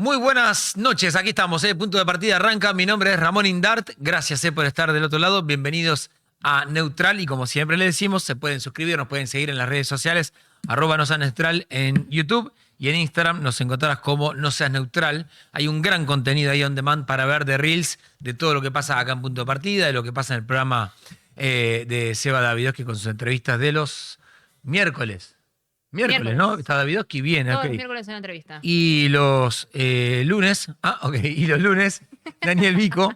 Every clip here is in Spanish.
Muy buenas noches, aquí estamos, punto de partida arranca. Mi nombre es Ramón Indart, gracias por estar del otro lado. Bienvenidos a Neutral y como siempre le decimos, se pueden suscribir, nos pueden seguir en las redes sociales, @noseasneutral en YouTube y en Instagram nos encontrarás como No Seas Neutral. Hay un gran contenido ahí on demand para ver de Reels, de todo lo que pasa acá en punto de partida, de lo que pasa en el programa de Seba Davidovsky con sus entrevistas de los miércoles. Miércoles, ¿no? Está Davidovsky bien, Todos ok. los miércoles en la entrevista. Y los lunes, y los lunes, Daniel Vico,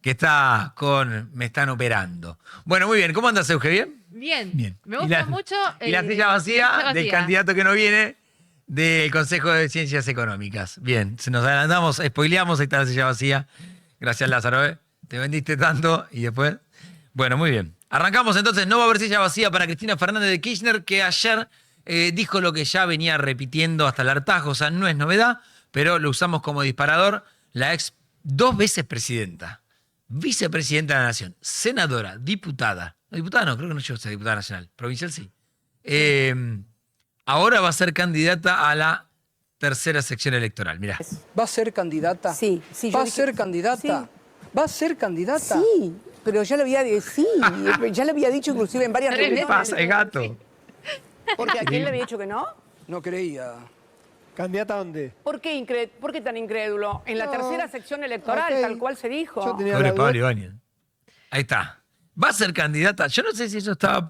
que está con Me Están Operando. Bueno, muy bien. ¿Cómo andas, Euge? ¿Bien? Bien. Bien. Me gusta mucho. Y la silla vacía del candidato que no viene del Consejo de Ciencias Económicas. Bien, se nos adelantamos, spoileamos, ahí está la silla vacía. Gracias, Lázaro, ¿eh? Te vendiste tanto y después... Bueno, muy bien. Arrancamos entonces. No va a haber silla vacía para Cristina Fernández de Kirchner, que ayer... dijo lo que ya venía repitiendo hasta el hartazgo, o sea, no es novedad, pero lo usamos como disparador. La ex 2 veces presidenta, vicepresidenta de la Nación, senadora, diputada. No, diputada no, creo que no llegó a ser diputada nacional. Provincial sí. Ahora va a ser candidata a la tercera sección electoral. Mirá. ¿Va a ser candidata? Sí, sí. ¿Va a ser candidata? Sí. ¿Va a ser candidata? Sí, pero ya lo había, ya lo había dicho inclusive en varias Tres ¿Qué reuniones. pasa, el gato? Porque ¿a quién le había dicho que no? No creía. ¿Candidata a dónde? ¿Por qué tan incrédulo? En la No. tercera sección electoral, Ok. tal cual se dijo. Yo tenía Pobre la duda. Pablo Ibáñez. Ahí está. ¿Va a ser candidata? Yo no sé si eso estaba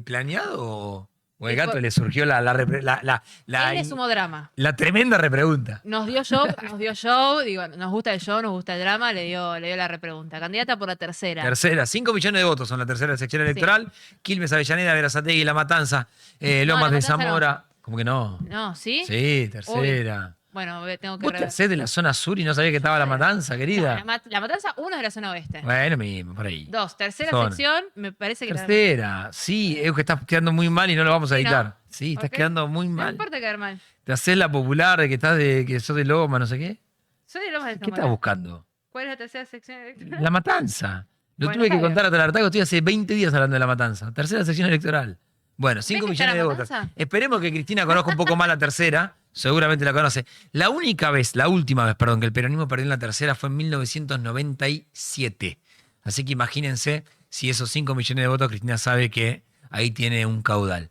planeado o el gato le surgió Él le sumó drama. la tremenda repregunta. Nos dio show, digo, nos gusta el show, nos gusta el drama, le dio la repregunta. Candidata por la tercera. Tercera, 5 millones de votos son la tercera sección electoral. Quilmes, Avellaneda, Verazategui, La Matanza, Lomas La de Matanza Zamora. ¿Cómo que no? No, ¿sí? Sí, tercera. Bueno, tengo que ¿Vos te hacés de la zona sur y no sabías que estaba La Matanza, querida? La Matanza, 1 es de la zona oeste. Bueno, mismo, por ahí. 2, tercera Zona. sección, me parece que... Tercera, sí, es que estás quedando muy mal y no lo vamos a Sí, ¿no? editar. Sí, estás Ok. quedando muy No mal. importa quedar mal. Te haces la popular de que sos de Loma, no sé qué. Soy de Lomas de ¿Qué Zamora. estás buscando? ¿Cuál es la tercera sección electoral? La Matanza. Lo Bueno, tuve está que bien. contar hasta el hartazgo, estoy hace 20 días hablando de La Matanza. Tercera sección electoral. Bueno, 5 que está millones de La votos. Matanza? Esperemos que Cristina conozca un poco más la tercera. Seguramente la conoce. La última vez, que el peronismo perdió en la tercera fue en 1997. Así que imagínense si esos 5 millones de votos, Cristina sabe que ahí tiene un caudal.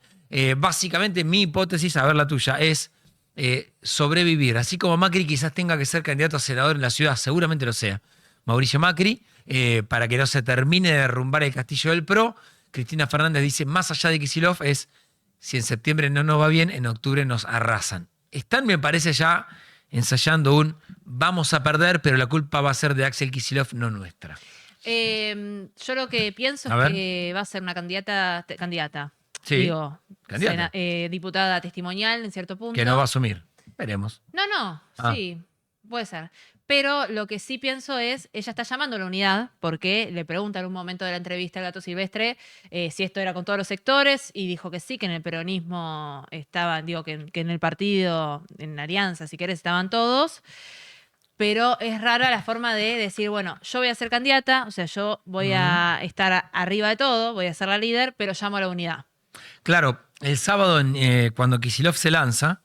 Básicamente mi hipótesis, a ver la tuya, es sobrevivir. Así como Macri quizás tenga que ser candidato a senador en la ciudad, seguramente lo sea. Mauricio Macri, para que no se termine de derrumbar el castillo del PRO, Cristina Fernández dice, más allá de Kicillof, es si en septiembre no nos va bien, en octubre nos arrasan. Están, me parece, ya ensayando vamos a perder, pero la culpa va a ser de Axel Kicillof, no nuestra. Yo lo que pienso A es ver. que va a ser una candidata, Sí, digo, candidata. diputada testimonial en cierto punto. Que no va a asumir. Veremos. No, Ah. sí, puede ser. Pero lo que sí pienso es, ella está llamando a la unidad porque le pregunta en un momento de la entrevista al Gato Silvestre si esto era con todos los sectores y dijo que sí, que en el peronismo estaban, digo, que en el partido, en la alianza, si querés, estaban todos. Pero es rara la forma de decir, bueno, yo voy a ser candidata, o sea, yo voy a estar arriba de todo, voy a ser la líder, pero llamo a la unidad. Claro, el sábado, cuando Kicillof se lanza,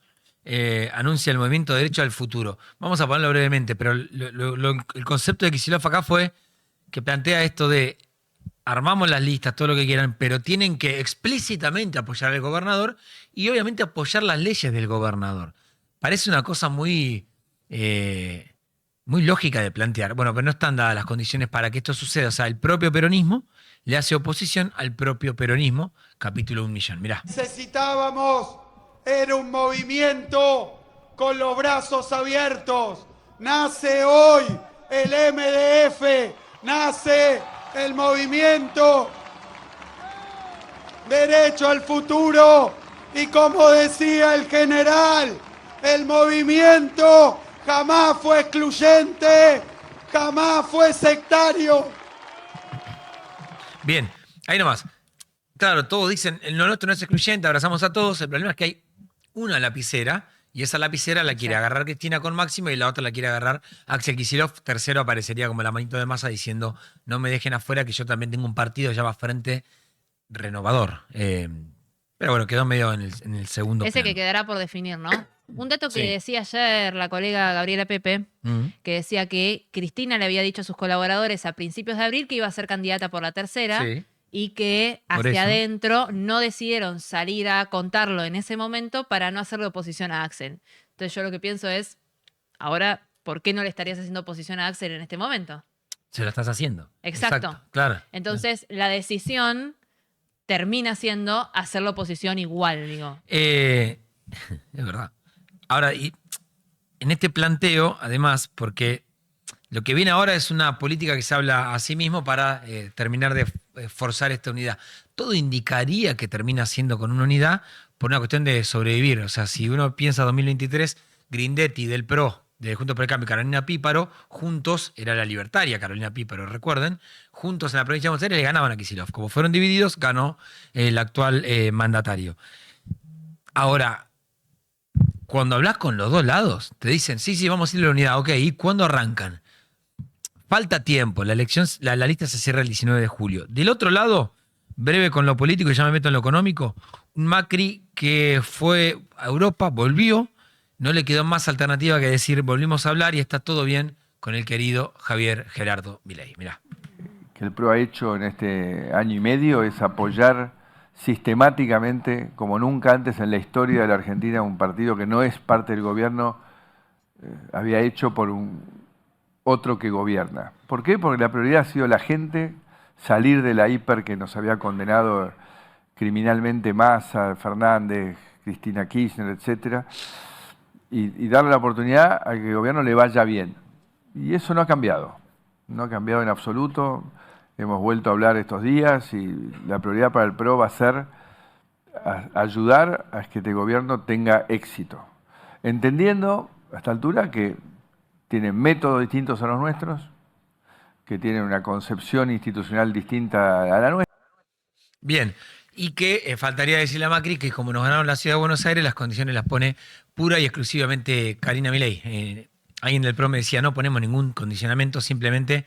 anuncia el movimiento Derecho al Futuro. Vamos a ponerlo brevemente, pero el concepto de Kicillof acá fue que plantea esto de armamos las listas, todo lo que quieran, pero tienen que explícitamente apoyar al gobernador y obviamente apoyar las leyes del gobernador. Parece una cosa muy lógica de plantear. Bueno, pero no están dadas las condiciones para que esto suceda. O sea, el propio peronismo le hace oposición al propio peronismo, capítulo 1.000.000. Mirá. Necesitábamos, era un movimiento con los brazos abiertos. Nace hoy el MDF, nace el movimiento Derecho al Futuro. Y como decía el general, el movimiento jamás fue excluyente, jamás fue sectario. Bien, ahí nomás. Claro, todos dicen, lo nuestro no es excluyente, abrazamos a todos. El problema es que hay una lapicera y esa lapicera la quiere agarrar Cristina con Máximo y la otra la quiere agarrar Axel Kicillof. Tercero aparecería como la manito de masa diciendo, no me dejen afuera que yo también tengo un partido que se llama Frente Renovador. Pero bueno, quedó medio en el segundo Ese plano. que quedará por definir, ¿no? Un dato que Sí. decía ayer la colega Gabriela Pepe, que decía que Cristina le había dicho a sus colaboradores a principios de abril que iba a ser candidata por la tercera Sí. y que Por hacia eso. adentro no decidieron salir a contarlo en ese momento para no hacerle oposición a Axel. Entonces yo lo que pienso es, ahora, ¿por qué no le estarías haciendo oposición a Axel en este momento? Se lo estás haciendo. Exacto. Claro. Entonces la decisión termina siendo hacer la oposición igual, digo. Es verdad. Ahora, y en este planteo, además, porque lo que viene ahora es una política que se habla a sí mismo para terminar de forzar esta unidad. Todo indicaría que termina siendo con una unidad por una cuestión de sobrevivir. O sea, si uno piensa 2023, Grindetti del PRO, de Juntos por el Cambio, Carolina Píparo, juntos, era la libertaria Carolina Píparo, recuerden, juntos en la provincia de Buenos Aires le ganaban a Kicillof. Como fueron divididos, ganó el actual mandatario. Ahora, cuando hablas con los dos lados, te dicen, sí, vamos a ir a la unidad, ok, ¿y cuándo arrancan? Falta tiempo, la elección, la lista se cierra el 19 de julio. Del otro lado, breve con lo político y ya me meto en lo económico, un Macri que fue a Europa, volvió, no le quedó más alternativa que decir, volvimos a hablar y está todo bien con el querido Javier Gerardo Milei. Mirá. Que el PRO ha hecho en este año y medio es apoyar sistemáticamente, como nunca antes en la historia de la Argentina, un partido que no es parte del gobierno, había hecho por otro que gobierna. ¿Por qué? Porque la prioridad ha sido la gente, salir de la hiper que nos había condenado criminalmente Massa, Fernández, Cristina Kirchner, etcétera, y darle la oportunidad a que el gobierno le vaya bien. Y eso no ha cambiado en absoluto. Hemos vuelto a hablar estos días y la prioridad para el PRO va a ser ayudar a que este gobierno tenga éxito. Entendiendo a esta altura que tienen métodos distintos a los nuestros, que tienen una concepción institucional distinta a la nuestra. Bien, y que faltaría decirle a Macri que como nos ganaron la ciudad de Buenos Aires, las condiciones las pone pura y exclusivamente Karina Milei. Alguien del PRO me decía, no ponemos ningún condicionamiento, simplemente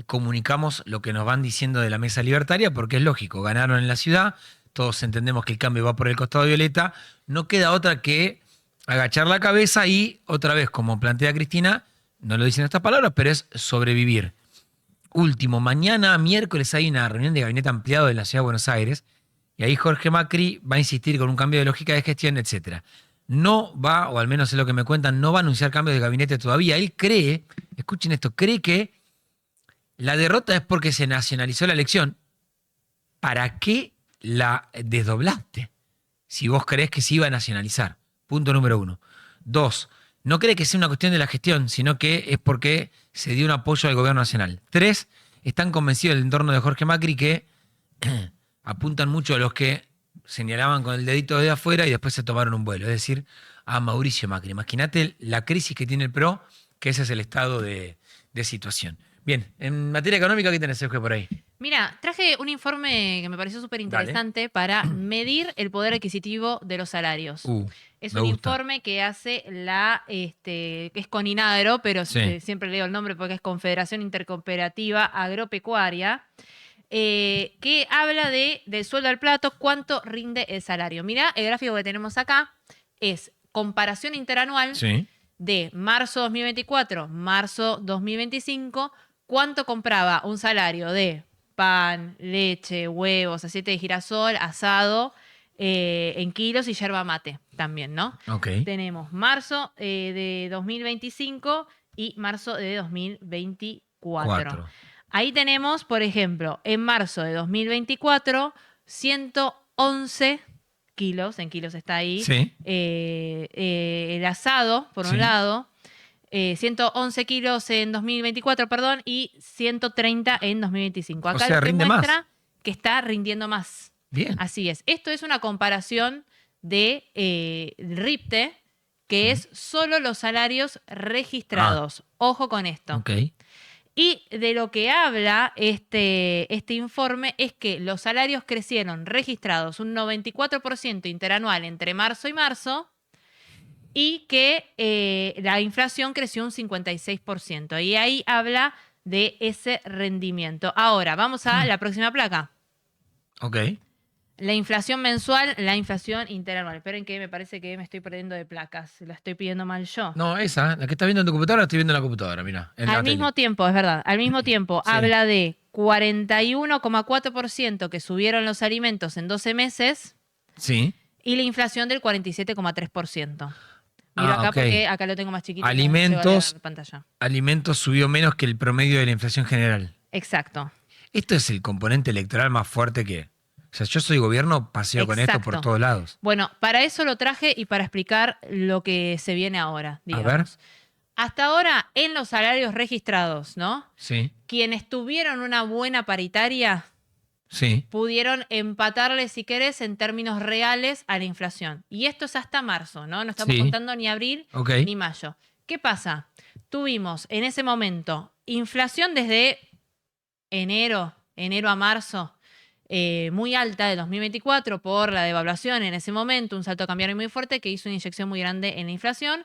comunicamos lo que nos van diciendo de la mesa libertaria, porque es lógico, ganaron en la ciudad, todos entendemos que el cambio va por el costado de Violeta, no queda otra que agachar la cabeza y, otra vez, como plantea Cristina, no lo dicen estas palabras, pero es sobrevivir. Último, mañana, miércoles, hay una reunión de gabinete ampliado en la ciudad de Buenos Aires, y ahí Jorge Macri va a insistir con un cambio de lógica de gestión, etc. No va, o al menos es lo que me cuentan, no va a anunciar cambios de gabinete todavía. Él cree, escuchen esto, cree que la derrota es porque se nacionalizó la elección. ¿Para qué la desdoblaste? Si vos creés que se iba a nacionalizar. Punto número 1. 2. No cree que sea una cuestión de la gestión, sino que es porque se dio un apoyo al gobierno nacional. 3. Están convencidos del entorno de Jorge Macri que apuntan mucho a los que señalaban con el dedito de afuera y después se tomaron un vuelo. Es decir, a Mauricio Macri. Imagínate la crisis que tiene el PRO, que ese es el estado de situación. Bien, en materia económica, ¿qué tenés, Euge, por ahí? Mira, traje un informe que me pareció súper interesante para medir el poder adquisitivo de los salarios. Es me un gusta. informe que hace que es Coninagro, pero Sí. siempre leo el nombre porque es Confederación Intercooperativa Agropecuaria, que habla del sueldo al plato, cuánto rinde el salario. Mira, el gráfico que tenemos acá es comparación interanual Sí. de marzo 2024, marzo 2025, cuánto compraba un salario de pan, leche, huevos, aceite de girasol, asado, en kilos y yerba mate también, ¿no? Ok. Tenemos marzo de 2025 y marzo de 2024. 4. Ahí tenemos, por ejemplo, en marzo de 2024, 111 kilos, en kilos está ahí, Sí. el asado, por Sí. un lado, 111 kilos en 2024, perdón, y 130 en 2025. Acá O sea, lo que rinde más. muestra que está rindiendo más. Bien. Así es. Esto es una comparación de RIPTE, que es solo los salarios registrados. Ojo con esto. Ok. Y de lo que habla este informe es que los salarios crecieron registrados un 94% interanual entre marzo y marzo y que la inflación creció un 56%. Y ahí habla de ese rendimiento. Ahora, vamos a la próxima placa. Ok. La inflación mensual, la inflación interanual. Esperen que me parece que me estoy perdiendo de placas. La estoy pidiendo mal yo. No, esa, la que estás viendo en tu computadora, la estoy viendo en la computadora, mira. Al mismo tiempo, es verdad, al mismo tiempo Sí. habla de 41,4% que subieron los alimentos en 12 meses Sí. y la inflación del 47,3%. Miro acá ok. porque acá lo tengo más chiquito. Alimentos. No llego a leer la pantalla. Alimentos subió menos que el promedio de la inflación general. Exacto. Esto es el componente electoral más fuerte que... O sea, yo soy gobierno, paseo con esto por Exacto. todos lados. Bueno, para eso lo traje y para explicar lo que se viene ahora, digamos. A ver. Hasta ahora, en los salarios registrados, ¿no? Sí, Quienes tuvieron una buena paritaria sí. pudieron empatarle, si querés, en términos reales a la inflación. Y esto es hasta marzo, ¿no? No estamos Sí. contando ni abril Ok. ni mayo. ¿Qué pasa? Tuvimos en ese momento inflación desde enero a marzo, muy alta de 2024 por la devaluación en ese momento, un salto cambiario muy fuerte que hizo una inyección muy grande en la inflación.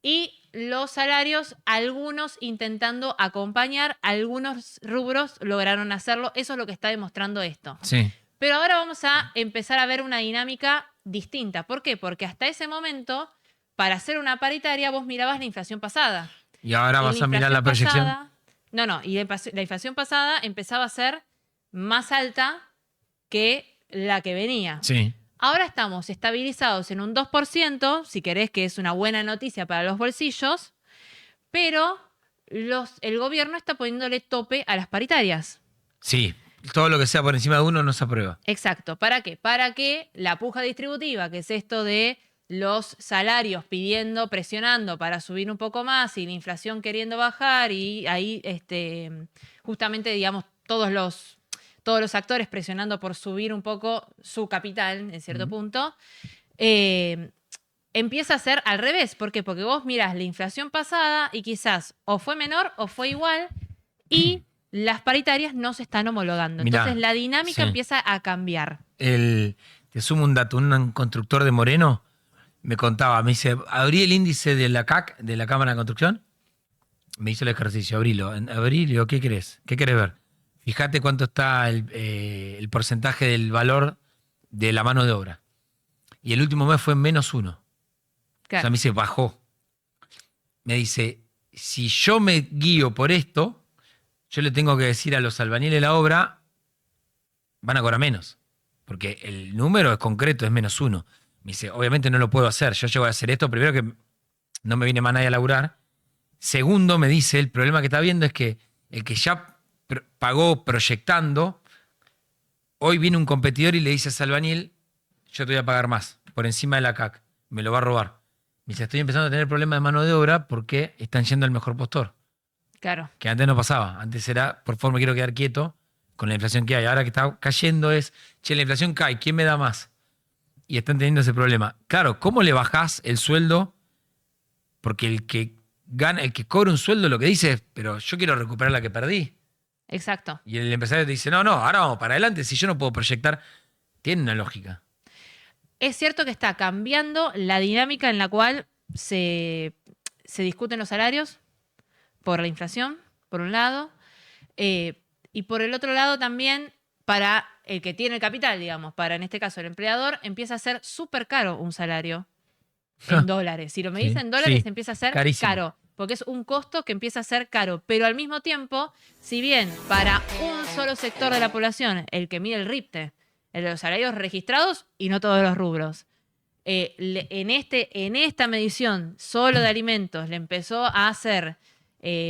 Y los salarios, algunos intentando acompañar, algunos rubros lograron hacerlo. Eso es lo que está demostrando esto. Sí. Pero ahora vamos a empezar a ver una dinámica distinta. ¿Por qué? Porque hasta ese momento, para hacer una paritaria, vos mirabas la inflación pasada. Y ahora Y vas a mirar la inflación proyección. pasada- y la inflación pasada empezaba a ser más alta que la que venía. Sí. Ahora estamos estabilizados en un 2%, si querés, que es una buena noticia para los bolsillos, pero el gobierno está poniéndole tope a las paritarias. Sí. Todo lo que sea por encima de uno no se aprueba. Exacto. ¿Para qué? Para que la puja distributiva, que es esto de los salarios pidiendo, presionando para subir un poco más y la inflación queriendo bajar y ahí justamente, digamos, todos los actores presionando por subir un poco su capital en cierto punto, empieza a ser al revés. ¿Por qué? Porque vos mirás la inflación pasada y quizás o fue menor o fue igual y las paritarias no se están homologando. Mirá, Entonces la dinámica sí. empieza a cambiar. Te sumo un dato. Un constructor de Moreno me contaba, me dice, abrí el índice de la CAC, de la Cámara de Construcción. Me hizo el ejercicio, abrilo. Abrí, le digo, ¿qué querés? ¿Qué querés ver? Fíjate cuánto está el porcentaje del valor de la mano de obra. Y el último mes fue -1. O Claro. sea, me dice, bajó. Me dice, si yo me guío por esto, yo le tengo que decir a los albañiles de la obra, van a cobrar menos. Porque el número es concreto, es -1. Me dice, obviamente no lo puedo hacer. Yo llego a hacer esto, primero que no me viene más nadie a laburar. Segundo, me dice, el problema que está viendo es que el que ya pagó proyectando, hoy viene un competidor y le dice a ese albañil, yo te voy a pagar más, por encima de la CAC, me lo va a robar. Me dice, estoy empezando a tener problemas de mano de obra porque están yendo al mejor postor. Claro. Que antes no pasaba. Antes era, por favor, me quiero quedar quieto con la inflación que hay. Ahora que está cayendo es, che, la inflación cae, ¿quién me da más? Y están teniendo ese problema. Claro, ¿cómo le bajás el sueldo? Porque el que cobra un sueldo lo que dice es, pero yo quiero recuperar la que perdí. Exacto. Y el empresario te dice, no, ahora vamos para adelante, si yo no puedo proyectar. Tiene una lógica. Es cierto que está cambiando la dinámica en la cual se discuten los salarios por la inflación, por un lado, y por el otro lado también para el que tiene el capital, digamos, para en este caso el empleador, empieza a ser súper caro un salario en dólares. Si lo medís Sí, en dólares, sí, empieza a ser carísimo. caro, porque es un costo que empieza a ser caro, pero al mismo tiempo, si bien para un solo sector de la población, el que mide el RIPTE, el de los salarios registrados y no todos los rubros, en esta medición solo de alimentos le empezó a hacer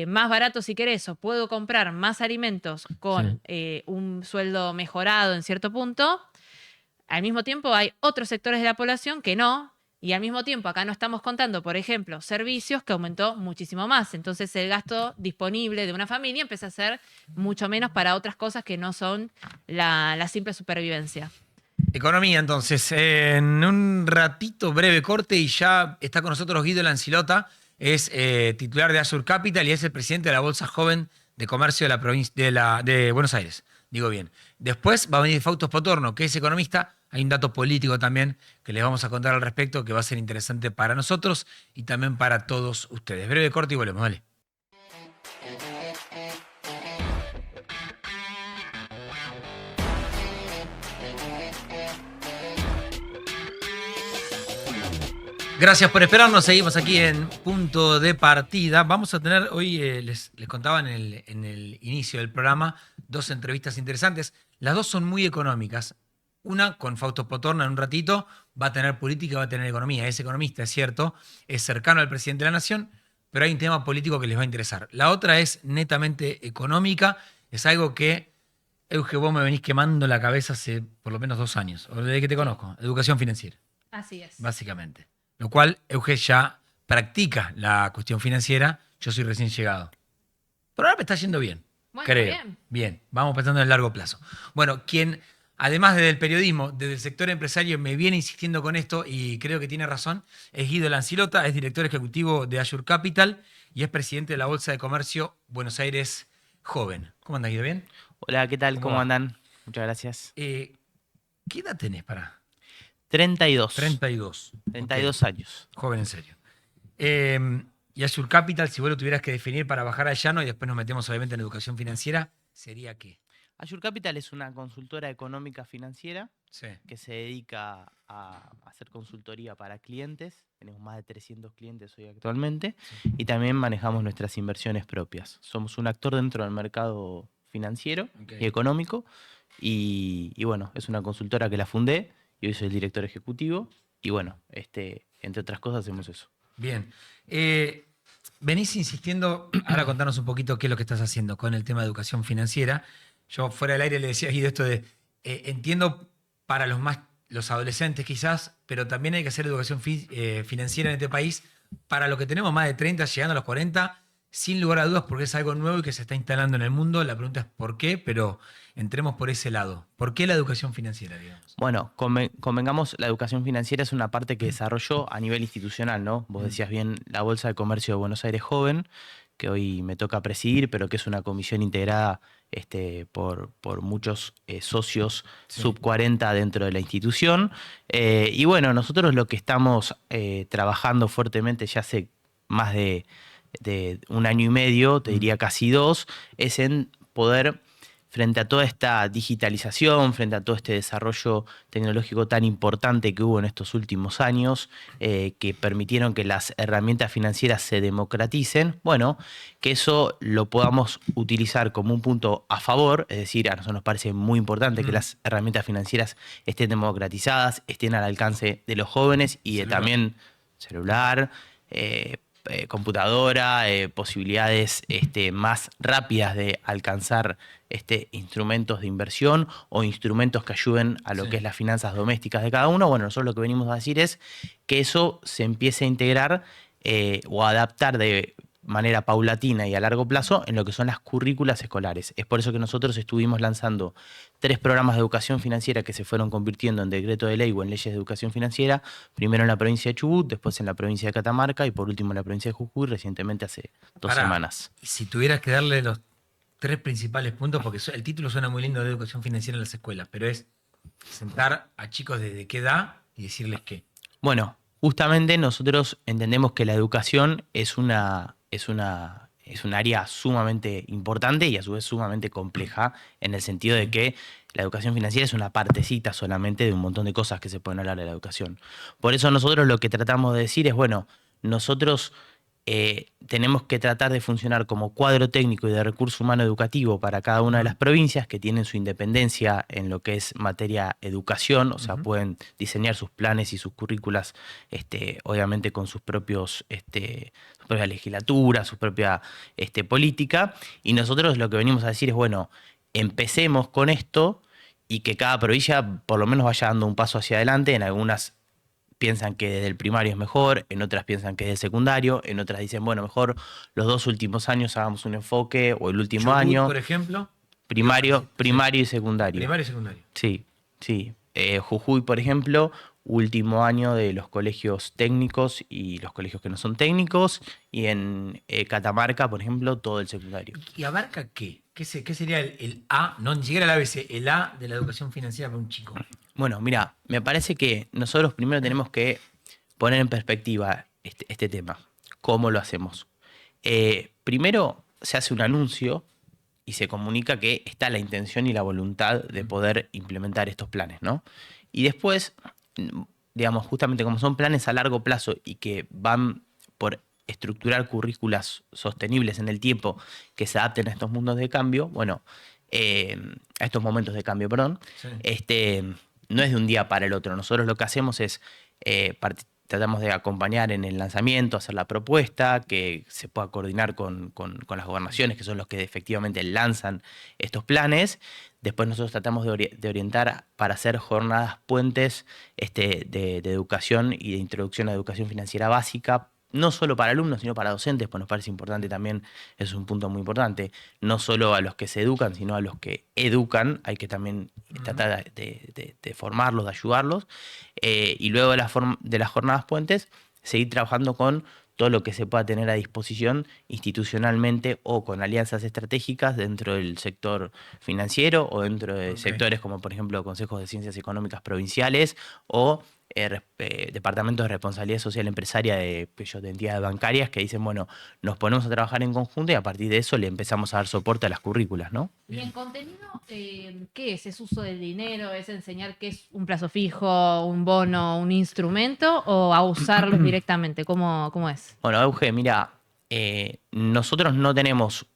más barato si querés, o puedo comprar más alimentos con un sueldo mejorado en cierto punto. Al mismo tiempo hay otros sectores de la población que no, y al mismo tiempo acá no estamos contando, por ejemplo, servicios, que aumentó muchísimo más. Entonces el gasto disponible de una familia empieza a ser mucho menos para otras cosas que no son la simple supervivencia. Economía, entonces. En un ratito, breve corte, y ya está con nosotros Guido Lancilota, es titular de Azur Capital y es el presidente de la Bolsa Joven de Comercio de la provincia de Buenos Aires. Digo bien. Después va a venir Fausto Spotorno, que es economista. Hay un dato político también que les vamos a contar al respecto que va a ser interesante para nosotros y también para todos ustedes. Breve corte y volvemos, dale. Gracias por esperarnos. Seguimos aquí en Punto de Partida. Vamos a tener hoy, les contaba en el inicio del programa, 2 entrevistas interesantes. Las 2 son muy económicas. Una con Fausto Potorna en un ratito, va a tener política, va a tener economía. Es economista, es cierto, es cercano al presidente de la Nación, pero hay un tema político que les va a interesar. La otra es netamente económica. Es algo que, Euge, vos me venís quemando la cabeza hace por lo menos 2 años, o desde que te conozco. Educación financiera. Así es. Básicamente. Lo cual, Euge ya practica la cuestión financiera. Yo soy recién llegado. Pero ahora me está yendo bien. Bueno, creo. bien. Bien. Vamos pensando en el largo plazo. Bueno, quien, además desde el periodismo, desde el sector empresario, me viene insistiendo con esto y creo que tiene razón, es Guido Lancilota, es director ejecutivo de Azure Capital y es presidente de la Bolsa de Comercio Buenos Aires Joven. ¿Cómo andas, Guido? ¿Bien? Hola, ¿qué tal? ¿Cómo ¿Cómo va? andan? Muchas gracias. ¿Qué edad tenés para? 32. 32. 32 Ok. años. Joven en serio. Y Azure Capital, si vos lo tuvieras que definir para bajar al llano y después nos metemos obviamente en educación financiera, ¿sería qué? Azure Capital es una consultora económica financiera Sí. que se dedica a hacer consultoría para clientes. Tenemos más de 300 clientes hoy actualmente y también manejamos nuestras inversiones propias. Somos un actor dentro del mercado financiero Ok. y económico y bueno, es una consultora que la fundé y hoy soy el director ejecutivo y bueno, entre otras cosas hacemos eso. Bien. Venís insistiendo, ahora contanos un poquito qué es lo que estás haciendo con el tema de educación financiera. Yo fuera del aire le decía a Guido esto de, entiendo para los adolescentes quizás, pero también hay que hacer educación financiera en este país para los que tenemos más de 30, llegando a los 40, sin lugar a dudas, porque es algo nuevo y que se está instalando en el mundo. La pregunta es por qué, pero entremos por ese lado. ¿Por qué la educación financiera, digamos? Bueno, convengamos, la educación financiera es una parte que desarrolló a nivel institucional, ¿no? Vos decías bien la Bolsa de Comercio de Buenos Aires Joven, que hoy me toca presidir, pero que es una comisión integrada por muchos socios Sí. sub 40 dentro de la institución. Y bueno, nosotros lo que estamos trabajando fuertemente ya hace más de 1 año y medio, te diría casi 2, es en poder, frente a toda esta digitalización, frente a todo este desarrollo tecnológico tan importante que hubo en estos últimos años, que permitieron que las herramientas financieras se democraticen, bueno, que eso lo podamos utilizar como un punto a favor, es decir, a nosotros nos parece muy importante que las herramientas financieras estén democratizadas, estén al alcance de los jóvenes y de también celular, computadora, posibilidades más rápidas de alcanzar instrumentos de inversión o instrumentos que ayuden a lo Sí. que es las finanzas domésticas de cada uno. Bueno, nosotros lo que venimos a decir es que eso se empiece a integrar o a adaptar de manera paulatina y a largo plazo en lo que son las currículas escolares. Es por eso que nosotros estuvimos lanzando 3 programas de educación financiera que se fueron convirtiendo en decreto de ley o en leyes de educación financiera, primero en la provincia de Chubut, después en la provincia de Catamarca y por último en la provincia de Jujuy, recientemente hace 2 Pará, semanas. y si tuvieras que darle los 3 principales puntos, porque el título suena muy lindo de educación financiera en las escuelas, pero es sentar a chicos desde qué edad y decirles qué. Bueno, justamente nosotros entendemos que la educación es un área sumamente importante y a su vez sumamente compleja, en el sentido de que la educación financiera es una partecita solamente de un montón de cosas que se pueden hablar de la educación. Por eso nosotros lo que tratamos de decir es, bueno, nosotros tenemos que tratar de funcionar como cuadro técnico y de recurso humano educativo para cada una de las provincias que tienen su independencia en lo que es materia educación, o sea, pueden diseñar sus planes y sus currículas, obviamente con sus propios, su propia legislatura, su propia política, y nosotros lo que venimos a decir es, bueno, empecemos con esto y que cada provincia por lo menos vaya dando un paso hacia adelante. En algunas piensan que desde el primario es mejor, en otras piensan que desde el secundario, en otras dicen, bueno, mejor los 2 últimos años hagamos un enfoque, o el último Chubut, año, por ejemplo. primario y secundario. Primario y secundario. Sí, sí. Jujuy, por ejemplo, último año de los colegios técnicos y los colegios que no son técnicos, y en Catamarca, por ejemplo, todo el secundario. ¿Y abarca qué? ¿Qué sería el A? No, ni siquiera el ABC, el A de la educación financiera para un chico. Bueno, mira, me parece que nosotros primero tenemos que poner en perspectiva este tema. ¿Cómo lo hacemos? Primero se hace un anuncio y se comunica que está la intención y la voluntad de poder implementar estos planes, ¿no? Y después digamos, justamente como son planes a largo plazo y que van por estructurar currículas sostenibles en el tiempo que se adapten a estos mundos de cambio, bueno, a estos momentos de cambio, perdón, Sí. no es de un día para el otro. Nosotros lo que hacemos es tratamos de acompañar en el lanzamiento, hacer la propuesta, que se pueda coordinar con las gobernaciones, que son los que efectivamente lanzan estos planes. Después nosotros tratamos de orientar para hacer jornadas puentes de educación y de introducción a educación financiera básica, no solo para alumnos, sino para docentes, pues nos parece importante también, es un punto muy importante, no solo a los que se educan, sino a los que educan, hay que también tratar de formarlos, de ayudarlos, y luego de las jornadas puentes, seguir trabajando con todo lo que se pueda tener a disposición institucionalmente o con alianzas estratégicas dentro del sector financiero o dentro de sectores como, por ejemplo, consejos de ciencias económicas provinciales o departamentos de responsabilidad social empresaria de entidades bancarias que dicen, bueno, nos ponemos a trabajar en conjunto y a partir de eso le empezamos a dar soporte a las currículas, ¿no? Y en contenido, ¿qué es? ¿Es uso del dinero? ¿Es enseñar qué es un plazo fijo, un bono, un instrumento? ¿O a usarlos directamente? ¿Cómo es? Bueno, Euge, mira, nosotros no tenemos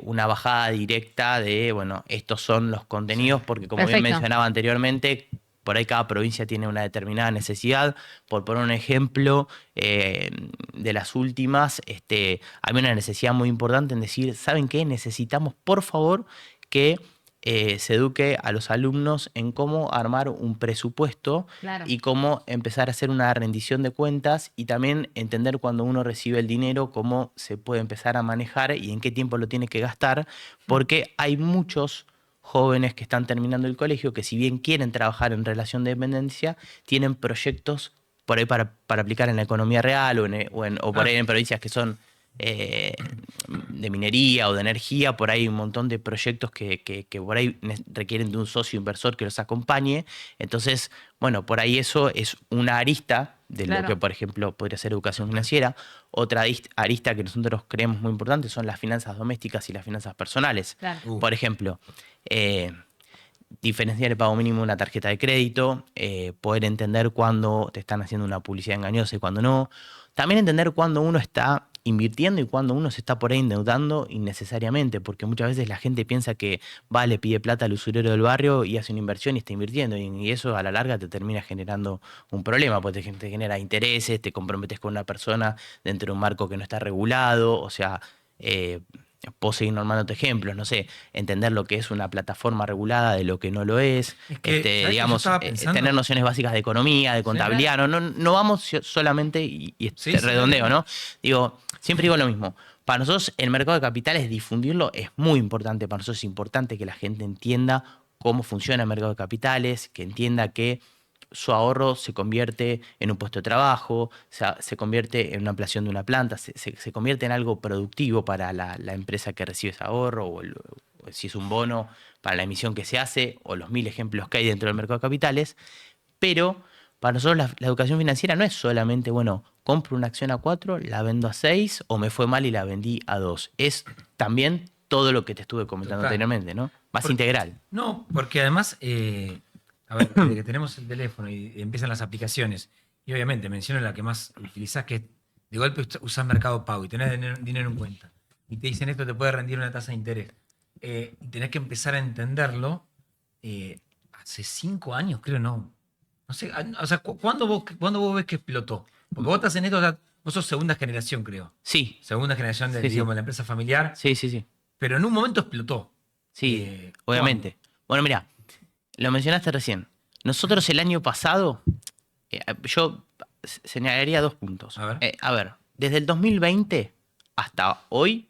una bajada directa de, bueno, estos son los contenidos, porque como bien Perfecto. mencionaba anteriormente, por ahí cada provincia tiene una determinada necesidad. Por poner un ejemplo, de las últimas, hay una necesidad muy importante en decir, ¿saben qué? Necesitamos, por favor, que se eduque a los alumnos en cómo armar un presupuesto Claro. y cómo empezar a hacer una rendición de cuentas y también entender cuando uno recibe el dinero, cómo se puede empezar a manejar y en qué tiempo lo tiene que gastar, porque hay muchos jóvenes que están terminando el colegio que si bien quieren trabajar en relación de dependencia, tienen proyectos por ahí para aplicar en la economía real o por ahí en provincias que son de minería o de energía, por ahí hay un montón de proyectos que por ahí requieren de un socio inversor que los acompañe. Entonces, bueno, por ahí eso es una arista de Claro. lo que, por ejemplo, podría ser educación financiera. Otra arista que nosotros creemos muy importante son las finanzas domésticas y las finanzas personales. Claro. Por ejemplo, diferenciar el pago mínimo de una tarjeta de crédito, poder entender cuándo te están haciendo una publicidad engañosa y cuándo no. También entender cuándo uno está invirtiendo y cuándo uno se está por ahí endeudando innecesariamente, porque muchas veces la gente piensa que le pide plata al usurero del barrio y hace una inversión y está invirtiendo, y eso a la larga te termina generando un problema, porque te genera intereses, te comprometes con una persona dentro de un marco que no está regulado, o sea, puedo seguir normándote ejemplos, no sé, entender lo que es una plataforma regulada de lo que no lo es, Es que, ¿sabes qué yo digamos, estaba pensando? tener nociones básicas de economía, de contabilidad, no vamos solamente, y Sí, sí, redondeo, claro. ¿no? Digo, siempre digo lo mismo. Para nosotros el mercado de capitales, difundirlo es muy importante. Para nosotros es importante que la gente entienda cómo funciona el mercado de capitales, que entienda que su ahorro se convierte en un puesto de trabajo, se convierte en una ampliación de una planta, se convierte en algo productivo para la empresa que recibe ese ahorro, o si es un bono para la emisión que se hace, o los 1000 ejemplos que hay dentro del mercado de capitales. Pero para nosotros la educación financiera no es solamente, bueno, compro una acción a 4, la vendo a 6, o me fue mal y la vendí a 2. Es también todo lo que te estuve comentando Total. anteriormente, ¿no? Más Porque- integral. No, porque además, a ver, desde que tenemos el teléfono y empiezan las aplicaciones, y obviamente menciono la que más utilizás, que de golpe usás Mercado Pago y tenés dinero en cuenta, y te dicen esto te puede rendir una tasa de interés, y tenés que empezar a entenderlo, hace 5 años creo, no sé, o sea, ¿cuándo vos ves que explotó? Porque vos estás en esto, o sea, vos sos segunda generación, creo. Sí, Segunda generación de, Sí, sí. digamos, la empresa familiar, sí. pero en un momento explotó. Sí, obviamente. Bueno, mira, lo mencionaste recién. Nosotros el año pasado, yo señalaría 2 puntos. A ver. A ver, desde el 2020 hasta hoy,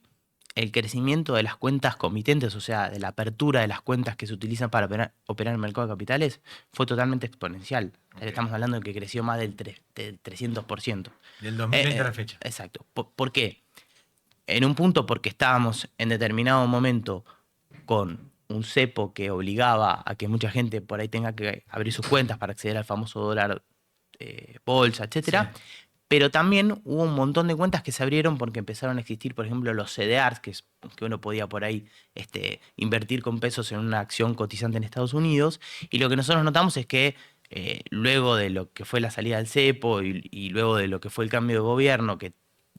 el crecimiento de las cuentas comitentes, o sea, de la apertura de las cuentas que se utilizan para operar en el mercado de capitales, fue totalmente exponencial. Ok. Estamos hablando de que creció más del 300%. Del 2020 a la fecha. Exacto. ¿Por qué? En un punto porque estábamos en determinado momento con un cepo que obligaba a que mucha gente por ahí tenga que abrir sus cuentas para acceder al famoso dólar bolsa, etcétera. Sí. Pero también hubo un montón de cuentas que se abrieron porque empezaron a existir, por ejemplo, los CDRs, que uno podía por ahí invertir con pesos en una acción cotizante en Estados Unidos. Y lo que nosotros notamos es que luego de lo que fue la salida del cepo y luego de lo que fue el cambio de gobierno, que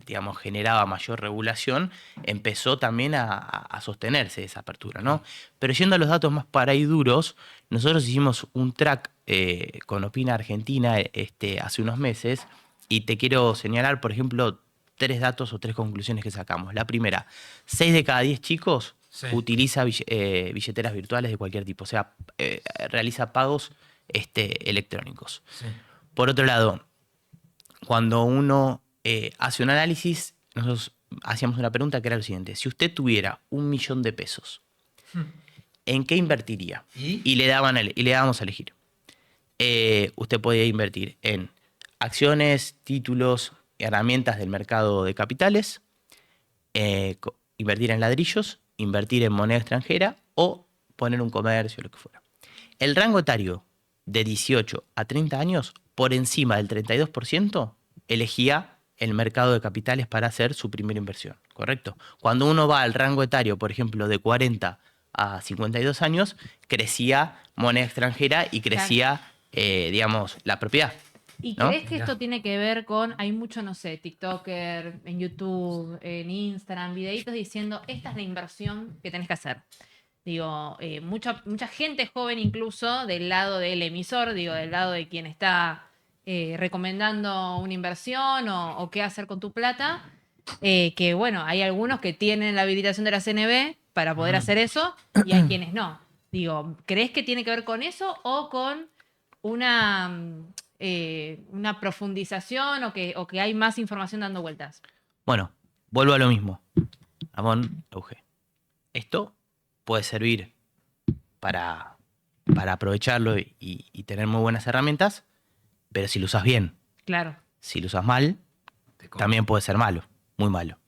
digamos generaba mayor regulación, empezó también a sostenerse esa apertura, ¿no? Pero yendo a los datos más para y duros, nosotros hicimos un track con Opina Argentina hace unos meses, y te quiero señalar, por ejemplo, 3 datos o 3 conclusiones que sacamos. La primera, 6 de cada 10 chicos utiliza billeteras virtuales de cualquier tipo, o sea, realiza pagos electrónicos. Sí. Por otro lado, cuando uno hace un análisis, nosotros hacíamos una pregunta que era lo siguiente: si usted tuviera $1.000.000 de pesos, ¿en qué invertiría? Y le dábamos a elegir. Usted podía invertir en acciones, títulos, herramientas del mercado de capitales, invertir en ladrillos, invertir en moneda extranjera o poner un comercio, lo que fuera. El rango etario de 18 a 30 años, por encima del 32%, elegía el mercado de capitales para hacer su primera inversión, ¿correcto? Cuando uno va al rango etario, por ejemplo, de 40 a 52 años, crecía moneda extranjera y crecía, digamos, la propiedad. ¿Y ¿no? crees que esto tiene que ver con, hay mucho, no sé, TikToker, en YouTube, en Instagram, videitos diciendo, esta es la inversión que tenés que hacer? Digo, mucha gente joven incluso del lado del emisor, digo, del lado de quien está recomendando una inversión o qué hacer con tu plata, que bueno, hay algunos que tienen la habilitación de la CNB para poder hacer eso y hay quienes no. Digo, ¿crees que tiene que ver con eso o con una profundización o que hay más información dando vueltas? Bueno, vuelvo a lo mismo. Ramón, Euge. Esto puede servir para aprovecharlo y tener muy buenas herramientas, pero si lo usas bien. Claro. Si lo usas mal, también puede ser malo, muy malo.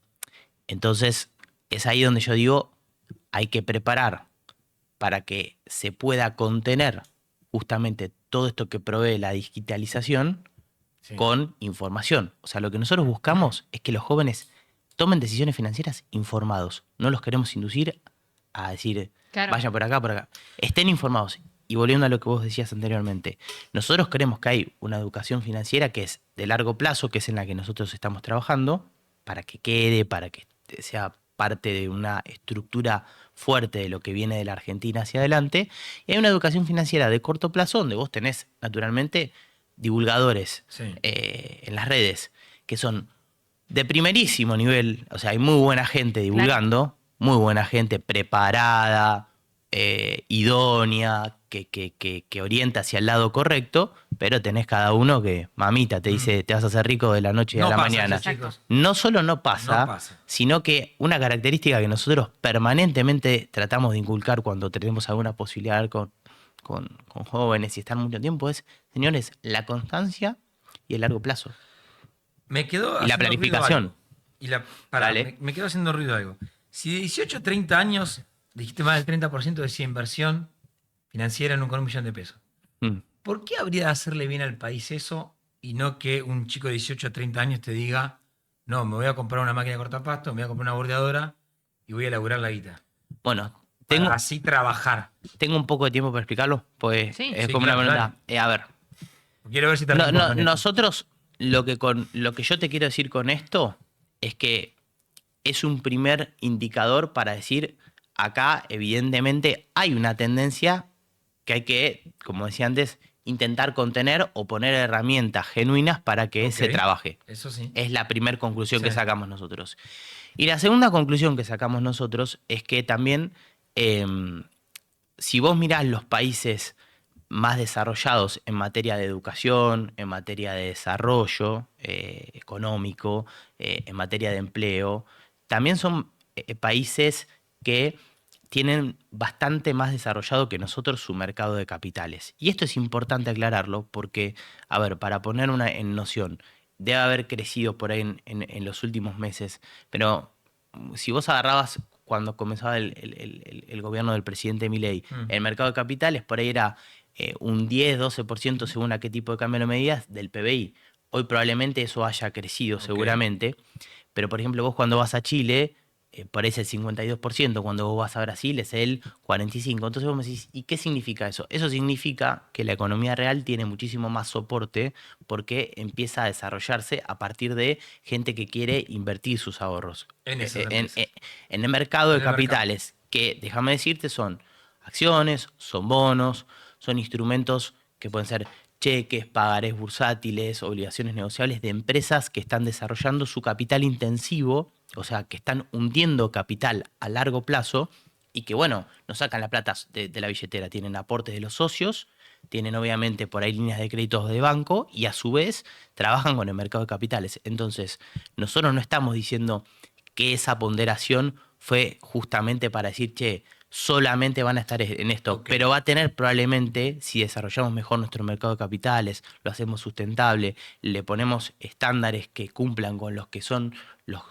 Entonces, es ahí donde yo digo, hay que preparar para que se pueda contener justamente todo esto que provee la digitalización con información. O sea, lo que nosotros buscamos es que los jóvenes tomen decisiones financieras informados. No los queremos inducir a decir, vayan por acá, por acá. Estén informados. Y volviendo a lo que vos decías anteriormente, nosotros creemos que hay una educación financiera que es de largo plazo, que es en la que nosotros estamos trabajando, para que quede, para que sea parte de una estructura fuerte de lo que viene de la Argentina hacia adelante. Y hay una educación financiera de corto plazo donde vos tenés, naturalmente, divulgadores en las redes que son de primerísimo nivel. O sea, hay muy buena gente divulgando, muy buena gente preparada, idónea, que orienta hacia el lado correcto, pero tenés cada uno que, mamita, te dice, te vas a hacer rico de la noche a la mañana. No solo no pasa, sino que una característica que nosotros permanentemente tratamos de inculcar cuando tenemos alguna posibilidad con jóvenes y estar mucho tiempo es, señores, la constancia y el largo plazo. Me quedó y la planificación. Me quedó haciendo ruido algo. Si de 18 a 30 años dijiste más del 30% decía inversión financiera con $1 millón de pesos. ¿Por qué habría de hacerle bien al país eso y no que un chico de 18 a 30 años te diga, no, me voy a comprar una máquina de cortapasto, me voy a comprar una bordeadora y voy a laburar la guita? Bueno, para así trabajar. Tengo un poco de tiempo para explicarlo, pues es como una pregunta. A ver. Quiero ver si te nosotros, lo que yo te quiero decir con esto es que es un primer indicador para decir, acá evidentemente hay una tendencia que hay que, como decía antes, intentar contener o poner herramientas genuinas para que se trabaje. Eso sí. Es la primera conclusión que sacamos nosotros. Y la segunda conclusión que sacamos nosotros es que también, si vos mirás los países más desarrollados en materia de educación, en materia de desarrollo económico, en materia de empleo, también son países que tienen bastante más desarrollado que nosotros su mercado de capitales. Y esto es importante aclararlo porque, a ver, para poner en noción, debe haber crecido por ahí en los últimos meses, pero si vos agarrabas cuando comenzaba el gobierno del presidente Milei, el mercado de capitales por ahí era un 10-12% según a qué tipo de cambio de medidas del PBI. Hoy probablemente eso haya crecido seguramente, pero por ejemplo vos cuando vas a Chile, por ahí es el 52%, cuando vos vas a Brasil es el 45%. Entonces vos me decís, ¿y qué significa eso? Eso significa que la economía real tiene muchísimo más soporte porque empieza a desarrollarse a partir de gente que quiere invertir sus ahorros En esas en empresas. el mercado de En el mercado. capitales, que déjame decirte son acciones, son bonos, son instrumentos que pueden ser cheques, pagarés bursátiles, obligaciones negociables de empresas que están desarrollando su capital intensivo, o sea, que están hundiendo capital a largo plazo y que, bueno, no sacan la plata de la billetera, tienen aportes de los socios, tienen obviamente por ahí líneas de créditos de banco y a su vez trabajan con el mercado de capitales. Entonces, nosotros no estamos diciendo que esa ponderación fue justamente para decir, che, solamente van a estar en esto, pero va a tener probablemente, si desarrollamos mejor nuestro mercado de capitales, lo hacemos sustentable, le ponemos estándares que cumplan con los que son los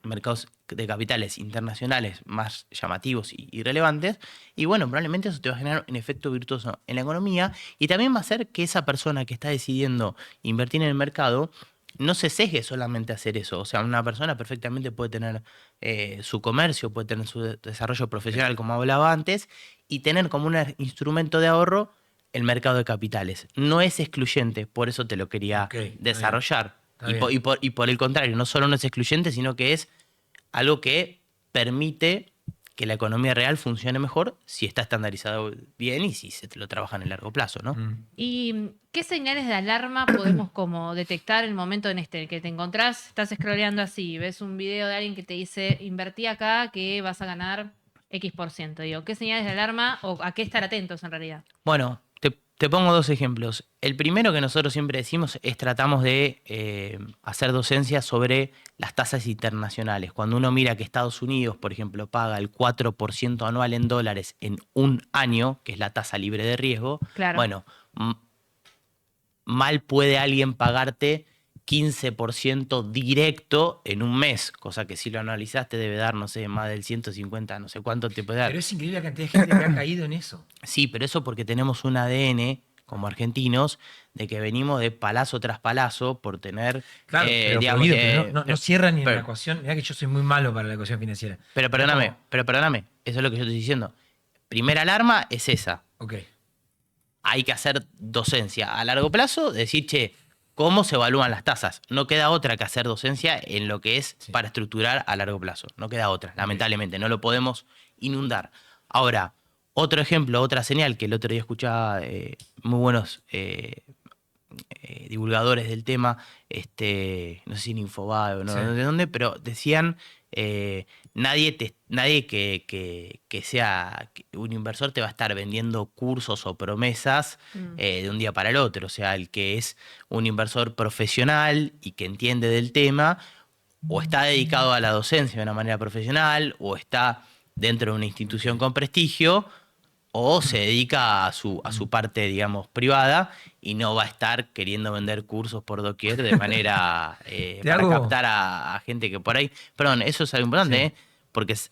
mercados de capitales internacionales más llamativos y relevantes, y bueno, probablemente eso te va a generar un efecto virtuoso en la economía y también va a hacer que esa persona que está decidiendo invertir en el mercado no se sesgue solamente a hacer eso. O sea, una persona perfectamente puede tener su comercio, puede tener su desarrollo profesional, como hablaba antes, y tener como un instrumento de ahorro el mercado de capitales. No es excluyente, por eso te lo quería Ok, está desarrollar. bien, está Y por el contrario, no solo no es excluyente, sino que es algo que permite que la economía real funcione mejor si está estandarizado bien y si se te lo trabaja en el largo plazo, ¿no? ¿Y qué señales de alarma podemos como detectar en el momento en el que te encontrás, estás scrolleando así, ves un video de alguien que te dice, invertí acá que vas a ganar X%? Digo, ¿qué señales de alarma o a qué estar atentos en realidad? Bueno, te pongo dos ejemplos. El primero que nosotros siempre decimos es tratamos de hacer docencia sobre las tasas internacionales. Cuando uno mira que Estados Unidos, por ejemplo, paga el 4% anual en dólares en un año, que es la tasa libre de riesgo, Claro. bueno, mal puede alguien pagarte 15% directo en un mes, cosa que si lo analizaste debe dar, no sé, más del 150, no sé cuánto te puede dar. Pero es increíble la cantidad de gente que ha caído en eso. Sí, pero eso porque tenemos un ADN como argentinos de que venimos de palazo tras palazo por tener... Claro, pero, digamos, Guido, pero no cierra ni en pero- la ecuación. Mirá que yo soy muy malo para la ecuación financiera. Pero perdóname, eso es lo que yo estoy diciendo. Primera alarma es esa. Ok. Hay que hacer docencia a largo plazo, decir, che, ¿cómo se evalúan las tasas? No queda otra que hacer docencia en lo que es para estructurar a largo plazo. No queda otra, lamentablemente. No lo podemos inundar. Ahora, otro ejemplo, otra señal que el otro día escuchaba muy buenos divulgadores del tema, no sé si en Infobae o no, Sí. de dónde, pero decían, nadie que sea un inversor te va a estar vendiendo cursos o promesas de un día para el otro. O sea, el que es un inversor profesional y que entiende del tema, o está dedicado a la docencia de una manera profesional, o está dentro de una institución con prestigio, o se dedica a su parte, digamos, privada y no va a estar queriendo vender cursos por doquier de manera para hago- captar a gente que por ahí... Perdón, eso es algo importante, porque se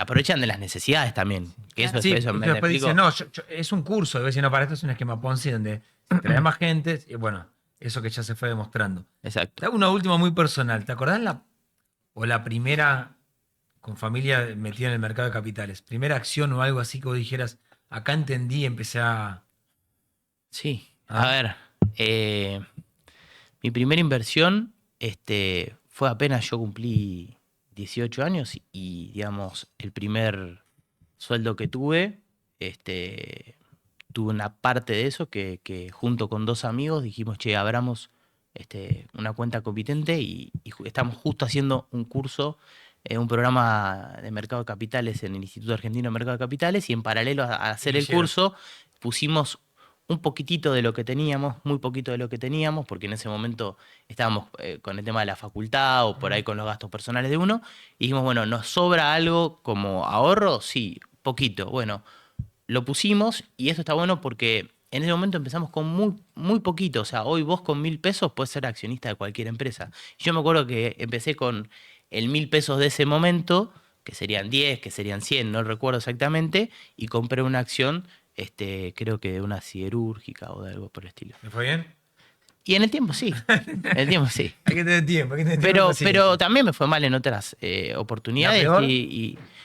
aprovechan de las necesidades también. Que eso, Sí, eso y me después explico. dicen, no, es un curso. Debe decir, no, para esto es un esquema Ponzi donde se trae más gente. Y bueno, eso que ya se fue demostrando. Exacto. Te hago una última muy personal. ¿Te acordás la primera con familia metida en el mercado de capitales? Primera acción o algo así que vos dijeras, acá entendí, empecé a... Sí, Ah. a ver, mi primera inversión fue apenas yo cumplí 18 años y, digamos, el primer sueldo que tuve, tuve una parte de eso que junto con dos amigos dijimos, che, abramos una cuenta compitente y estamos justo haciendo un curso, un programa de mercado de capitales en el Instituto Argentino de Mercado de Capitales y en paralelo a hacer el Hicieron. curso pusimos un poquitito de lo que teníamos, muy poquito de lo que teníamos, porque en ese momento estábamos con el tema de la facultad o por ahí con los gastos personales de uno, y dijimos, bueno, ¿nos sobra algo como ahorro? Sí, poquito. Bueno, lo pusimos y esto está bueno porque en ese momento empezamos con muy poquito. O sea, hoy vos con 1.000 pesos puedes ser accionista de cualquier empresa. Yo me acuerdo que empecé con el 1.000 pesos de ese momento, que serían 10, que serían 100, no recuerdo exactamente, y compré una acción, creo que de una siderúrgica o de algo por el estilo. ¿Me fue bien? Y en el tiempo sí. En el tiempo sí. Hay que tener tiempo. Hay que tener tiempo, Pero también me fue mal en otras oportunidades. ¿La peor?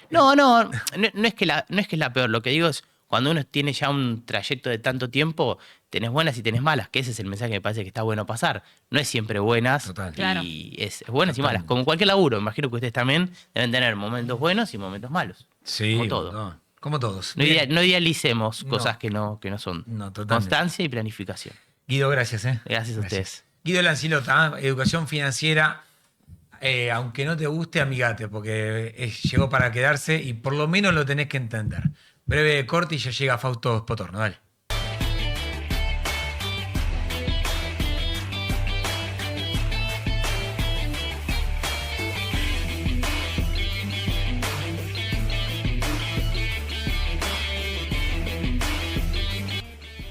No es que no es que es la peor. Lo que digo es, cuando uno tiene ya un trayecto de tanto tiempo, tenés buenas y tenés malas, que ese es el mensaje que me parece que está bueno pasar. No es siempre buenas, Total. Claro. y es buenas y malas. Como en cualquier laburo, imagino que ustedes también deben tener momentos buenos y momentos malos. Sí, Como todo. no, como todos. No, Bien. no idealicemos No. cosas que no son. No, totalmente. Constancia y planificación. Guido, gracias. Gracias a ustedes. Guido Lancilota, educación financiera. Aunque no te guste, amigate, porque llegó para quedarse y por lo menos lo tenés que entender. Breve corte y ya llega Fausto Potorno. Dale.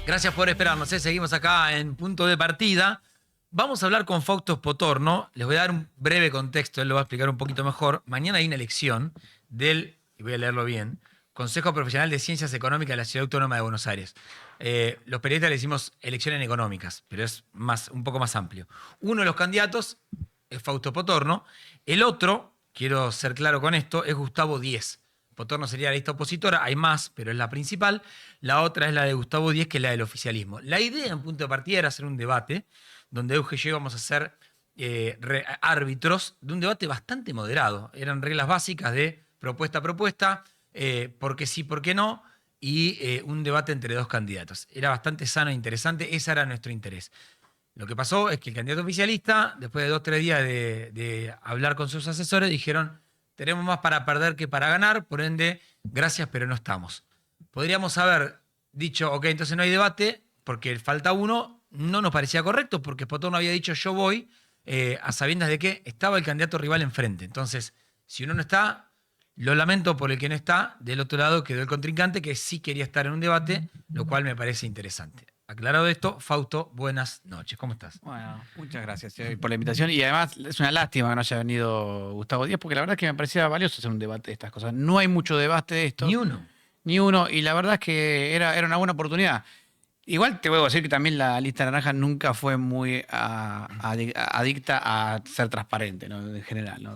Gracias por esperarnos. Seguimos acá en Punto de Partida. Vamos a hablar con Fausto Potorno. Les voy a dar un breve contexto, él lo va a explicar un poquito mejor. Mañana hay una elección del, y voy a leerlo bien, Consejo Profesional de Ciencias Económicas de la Ciudad Autónoma de Buenos Aires. Los periodistas le decimos elecciones económicas, pero es un poco más amplio. Uno de los candidatos es Fausto Potorno. El otro, quiero ser claro con esto, es Gustavo Díez. Potorno sería la lista opositora, hay más, pero es la principal. La otra es la de Gustavo Díez, que es la del oficialismo. La idea en Punto de Partida era hacer un debate donde Euge y yo íbamos a ser árbitros de un debate bastante moderado. Eran reglas básicas de propuesta a propuesta, por qué sí, por qué no, y un debate entre dos candidatos. Era bastante sano e interesante, ese era nuestro interés. Lo que pasó es que el candidato oficialista, después de 2 o 3 días de hablar con sus asesores, dijeron: tenemos más para perder que para ganar, por ende, gracias, pero no estamos. Podríamos haber dicho, ok, entonces no hay debate, porque falta uno. No nos parecía correcto, porque Potorno había dicho yo voy, a sabiendas de que estaba el candidato rival enfrente. Entonces, si uno no está, lo lamento por el que no está. Del otro lado quedó el contrincante, que sí quería estar en un debate, lo cual me parece interesante. Aclarado esto, Fausto, buenas noches. ¿Cómo estás? Bueno, muchas gracias por la invitación. Y además es una lástima que no haya venido Gustavo Díaz, porque la verdad es que me parecía valioso hacer un debate de estas cosas. No hay mucho debate de esto. Ni uno. Ni uno. Y la verdad es que era una buena oportunidad. Igual te voy a decir que también la lista naranja nunca fue muy adicta a ser transparente, ¿no? En general, ¿no?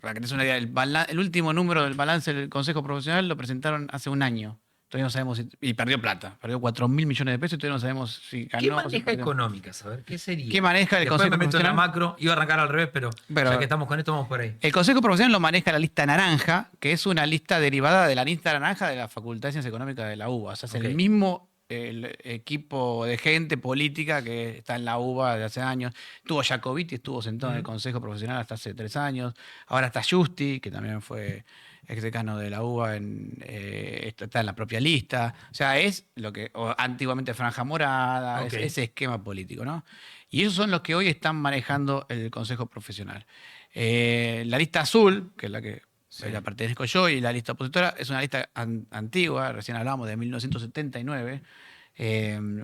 Para que tengas una idea, el último número del balance del Consejo Profesional lo presentaron hace un año. Todavía no sabemos y perdió plata. Perdió 4.000 millones de pesos y todavía no sabemos si ganó. ¿Qué o si maneja perdió. económicas? A ver, ¿qué sería? ¿Qué maneja el Después Consejo me meto en la Profesional? macro. Iba a arrancar al revés, pero ya que estamos con esto, vamos por ahí. El Consejo Profesional lo maneja la lista naranja, que es una lista derivada de la lista naranja de la Facultad de Ciencias Económicas de la UBA. O sea, es el mismo equipo de gente política que está en la UBA desde hace años. Estuvo Jacobiti, estuvo sentado en el Consejo Profesional hasta hace 3 años. Ahora está Justi, que también fue exdecano de la UBA, está en la propia lista. O sea, es lo que antiguamente Franja Morada, es ese esquema político, ¿no? Y esos son los que hoy están manejando el Consejo Profesional. La lista azul, que es la que la pertenezco yo, y la lista opositora, es una lista antigua, recién hablamos de 1979.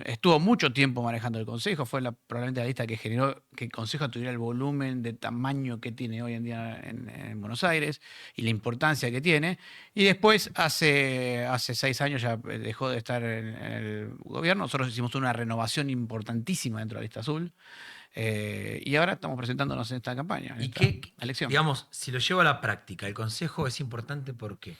Estuvo mucho tiempo manejando el Consejo, fue probablemente la lista que generó que el Consejo tuviera el volumen de tamaño que tiene hoy en día en Buenos Aires y la importancia que tiene. Y después, hace 6 años ya dejó de estar en el gobierno. Nosotros hicimos una renovación importantísima dentro de la lista azul. Y ahora estamos presentándonos en esta campaña, en ¿Y esta qué, elección. digamos, si lo llevo a la práctica, el Consejo es importante porque,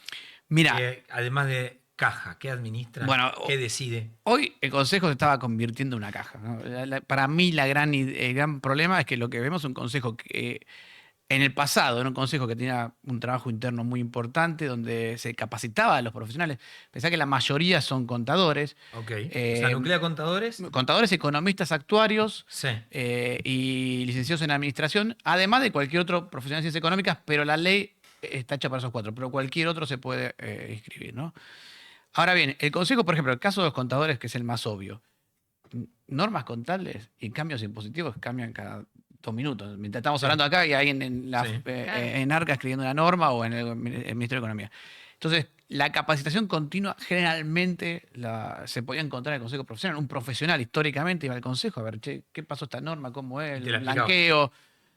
Mira, además de caja, ¿qué administra? Bueno, ¿qué decide? hoy el Consejo se estaba convirtiendo en una caja, ¿no? Para mí el gran problema es que lo que vemos es un Consejo que en el pasado era un Consejo que tenía un trabajo interno muy importante, donde se capacitaba a los profesionales. Pensá que la mayoría son contadores. Ok. O sea, ¿nuclea contadores? Contadores, economistas, actuarios Sí. y licenciados en administración, además de cualquier otro profesional de ciencias económicas, pero la ley está hecha para esos 4, pero cualquier otro se puede inscribir, ¿no? Ahora bien, el Consejo, por ejemplo, el caso de los contadores, que es el más obvio, normas contables y cambios impositivos cambian cada 2 minutos. Mientras estamos hablando acá y hay en ARCA escribiendo una norma o en el Ministerio de Economía. Entonces, la capacitación continua generalmente se podía encontrar en el Consejo Profesional. Un profesional históricamente iba al Consejo a ver, che, ¿qué pasó esta norma? ¿Cómo es? Te la El blanqueo.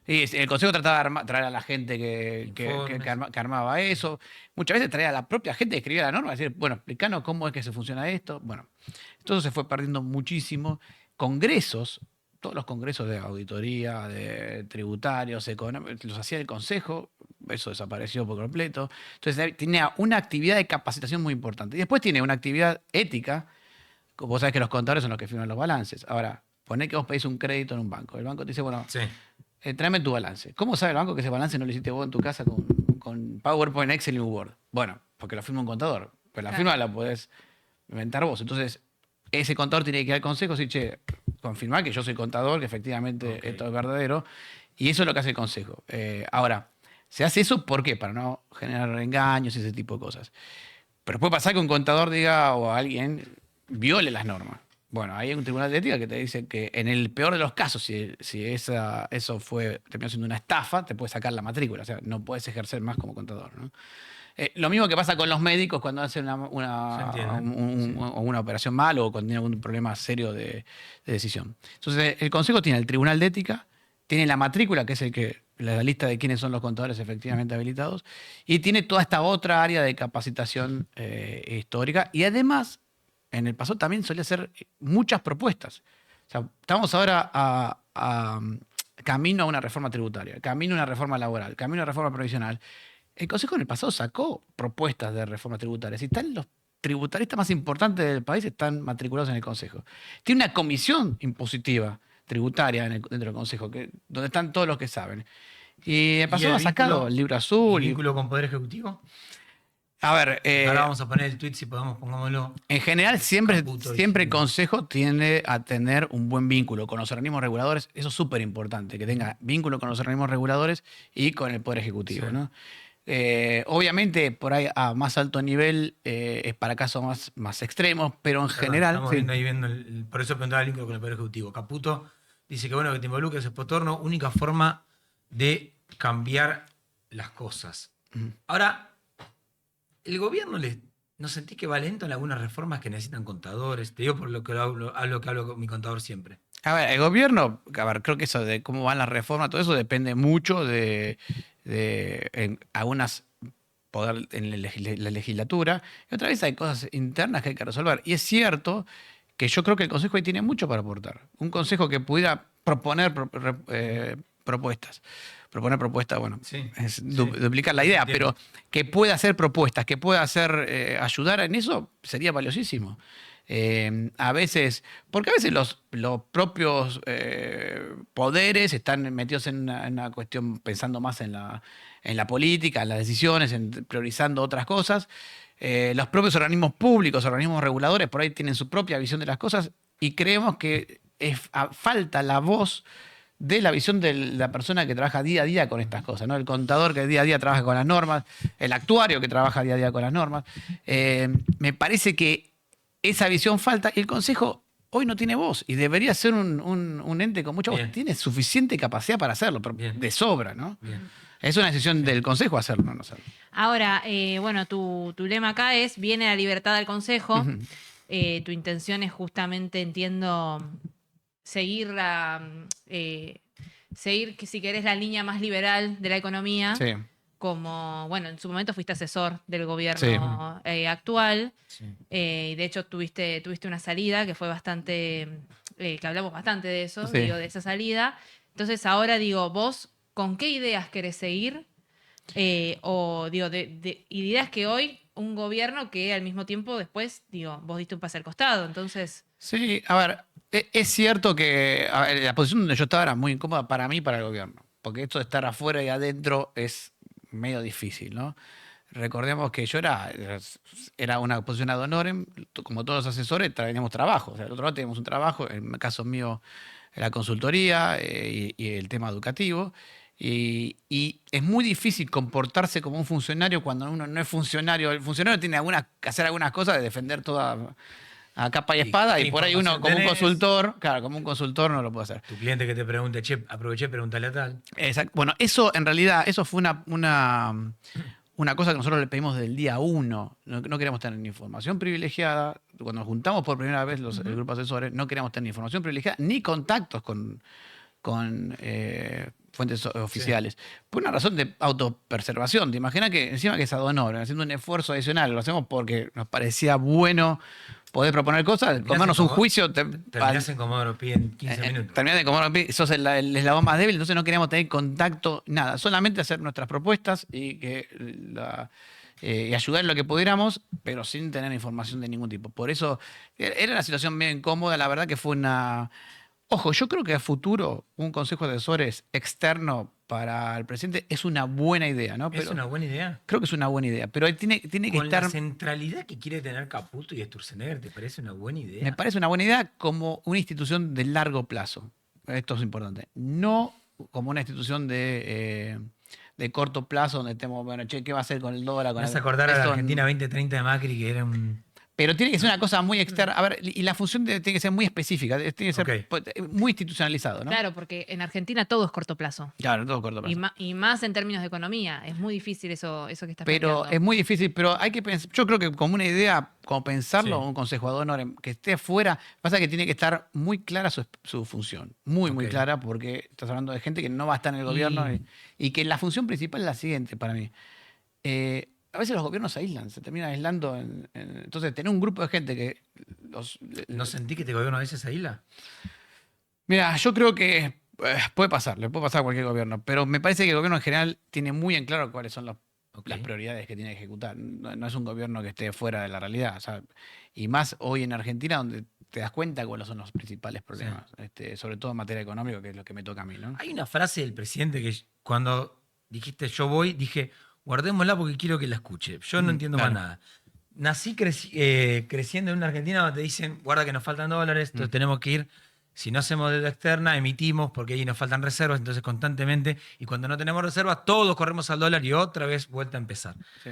Y el Consejo trataba de traer a la gente que armaba eso. Muchas veces traía a la propia gente que escribía la norma, decir, bueno, explícanos cómo es que se funciona esto. Bueno, entonces se fue perdiendo muchísimo. Congresos todos los congresos de auditoría, de tributarios, económicos, los hacía el Consejo, eso desapareció por completo. Entonces tenía una actividad de capacitación muy importante. Y después tiene una actividad ética, como vos sabés que los contadores son los que firman los balances. Ahora, poné que vos pedís un crédito en un banco. El banco te dice, bueno, Sí. tráeme tu balance. ¿Cómo sabe el banco que ese balance no lo hiciste vos en tu casa con PowerPoint, Excel y Word? Bueno, porque lo firma un contador. Pero la firma la podés inventar vos. Entonces, ese contador tiene que ir al consejo y decir, che, confirmar que yo soy contador, que efectivamente esto es verdadero. Y eso es lo que hace el consejo. Ahora, se hace eso ¿por qué? Para no generar engaños y ese tipo de cosas. Pero puede pasar que un contador diga o alguien viole las normas. Bueno, hay un tribunal de ética que te dice que en el peor de los casos, si eso terminó siendo una estafa, te puede sacar la matrícula. O sea, no puedes ejercer más como contador, ¿no? Lo mismo que pasa con los médicos cuando hacen una operación mal o cuando tienen algún problema serio de decisión. Entonces, el Consejo tiene el Tribunal de Ética, tiene la matrícula, que es la lista de quiénes son los contadores efectivamente habilitados, y tiene toda esta otra área de capacitación histórica. Y además, en el pasado también solía hacer muchas propuestas. O sea, estamos ahora camino a una reforma tributaria, camino a una reforma laboral, camino a una reforma provisional. El Consejo en el pasado sacó propuestas de reforma tributaria. Si están los tributaristas más importantes del país, están matriculados en el Consejo. Tiene una comisión impositiva tributaria dentro del Consejo, donde están todos los que saben. Y el pasado ha sacado el libro azul. ¿El vínculo con Poder Ejecutivo? A ver. Ahora vamos a poner el tweet, si podemos, pongámoslo. En general, siempre el sí. Consejo tiende a tener un buen vínculo con los organismos reguladores. Eso es súper importante, que tenga vínculo con los organismos reguladores y con el Poder Ejecutivo, sí. ¿No? Obviamente, por ahí a más alto nivel es para casos más extremos, pero en general. Estamos viendo ahí por eso preguntaba el vínculo con el Poder Ejecutivo. Caputo dice que bueno, que te involucres es potorno, única forma de cambiar las cosas. Ahora, el gobierno ¿no sentís que va lento en algunas reformas que necesitan contadores? Te digo por lo que hablo con mi contador siempre. A ver, el gobierno, creo que eso de cómo van las reformas, todo eso depende mucho en algunas poder en la legislatura, y otra vez hay cosas internas que hay que resolver. Y es cierto que yo creo que el Consejo ahí tiene mucho para aportar. Un Consejo que pudiera proponer propuestas. Proponer propuestas, bueno, sí, es duplicar la idea, pero que pueda hacer propuestas, que pueda ayudar en eso, sería valiosísimo. A veces, porque a veces los propios poderes están metidos en una cuestión pensando más en la política, en las decisiones, en priorizando otras cosas. Los propios organismos públicos, organismos reguladores, por ahí tienen su propia visión de las cosas y creemos que falta la voz de la visión de la persona que trabaja día a día con estas cosas, ¿no? El contador que día a día trabaja con las normas, el actuario que trabaja día a día con las normas. Me parece que esa visión falta y el Consejo hoy no tiene voz y debería ser un ente con mucha voz. Tiene suficiente capacidad para hacerlo, pero de sobra, ¿no? Bien. Es una decisión del Consejo hacerlo, no hacerlo. Ahora, bueno, tu lema acá es viene la libertad al Consejo. Tu intención es justamente, entiendo, seguir, si querés, la línea más liberal de la economía. Sí. Como, bueno, en su momento fuiste asesor del gobierno actual. Sí. Y de hecho tuviste una salida que fue bastante, que hablamos bastante de eso, sí. Digo, de esa salida. Entonces ahora digo, vos, ¿con qué ideas querés seguir? O digo, ideas que hoy un gobierno que al mismo tiempo después, digo, vos diste un paso al costado, entonces... Sí, a ver, es cierto que la posición donde yo estaba era muy incómoda para mí y para el gobierno, porque esto de estar afuera y adentro es medio difícil, ¿no? Recordemos que yo era una posición ad honorem, como todos los asesores teníamos trabajo, o sea, el otro lado teníamos un trabajo, en el caso mío la consultoría y el tema educativo, y es muy difícil comportarse como un funcionario cuando uno no es funcionario. El funcionario tiene que hacer algunas cosas de defender toda a capa y espada, y por ahí uno como un consultor, claro, como un consultor no lo puede hacer. Tu cliente que te pregunte, che, aproveché, pregúntale a tal. Exacto. Bueno, eso en realidad, eso fue una cosa que nosotros le pedimos desde el día 1. No queríamos tener ni información privilegiada. Cuando nos juntamos por primera vez el grupo de asesores, no queríamos tener ni información privilegiada ni contactos con fuentes oficiales. Sí. Por una razón de autopreservación. Te imaginas que encima que es ad honorem, haciendo un esfuerzo adicional, lo hacemos porque nos parecía bueno podés proponer cosas, Terminás comernos en un Comodoro- juicio. Terminás en Comodoro Pi en 15 minutos. Terminás de comer, sos el eslabón más débil, entonces no queríamos tener contacto, nada, solamente hacer nuestras propuestas y y ayudar en lo que pudiéramos, pero sin tener información de ningún tipo. Por eso era una situación bien incómoda, la verdad que fue una... Ojo, yo creo que a futuro un consejo de asesores externo para el presidente es una buena idea, ¿no? ¿Es una buena idea? Creo que es una buena idea, pero tiene que Con estar... la centralidad que quiere tener Caputo y Sturzenegger, ¿te parece una buena idea? Me parece una buena idea como una institución de largo plazo. Esto es importante. No como una institución de corto plazo donde estemos, bueno, che, ¿qué va a hacer con el dólar? Me vas a acordar a la Argentina 2030 de Macri, que era un... Pero tiene que ser una cosa muy externa. A ver, y la función tiene que ser muy específica, tiene que ser muy institucionalizado, ¿no? Claro, porque en Argentina todo es corto plazo. Claro, todo corto plazo. Y más en términos de economía. Es muy difícil eso que estás Pero planteando. es muy difícil, pero hay que pensar, yo creo que como una idea, como pensarlo, un consejo de honor que esté fuera, pasa que tiene que estar muy clara su función, muy clara, porque estás hablando de gente que no va a estar en el gobierno y que la función principal es la siguiente para mí. A veces los gobiernos se aíslan, se terminan aislando. Entonces, tener un grupo de gente que... ¿No sentí que este gobierno a veces se aísla? Mira, yo creo que puede pasar, le puede pasar a cualquier gobierno, pero me parece que el gobierno en general tiene muy en claro cuáles son las prioridades que tiene que ejecutar. No es un gobierno que esté fuera de la realidad. O sea, y más hoy en Argentina, donde te das cuenta cuáles son los principales problemas, sobre todo en materia económica, que es lo que me toca a mí, ¿no? Hay una frase del presidente que cuando dijiste yo voy, dije, guardémosla porque quiero que la escuche. Yo no entiendo más nada. Nací creciendo en una Argentina donde te dicen, guarda que nos faltan dólares, entonces tenemos que ir, si no hacemos deuda externa, emitimos porque ahí nos faltan reservas, entonces constantemente, y cuando no tenemos reservas, todos corremos al dólar y otra vez vuelta a empezar. Sí.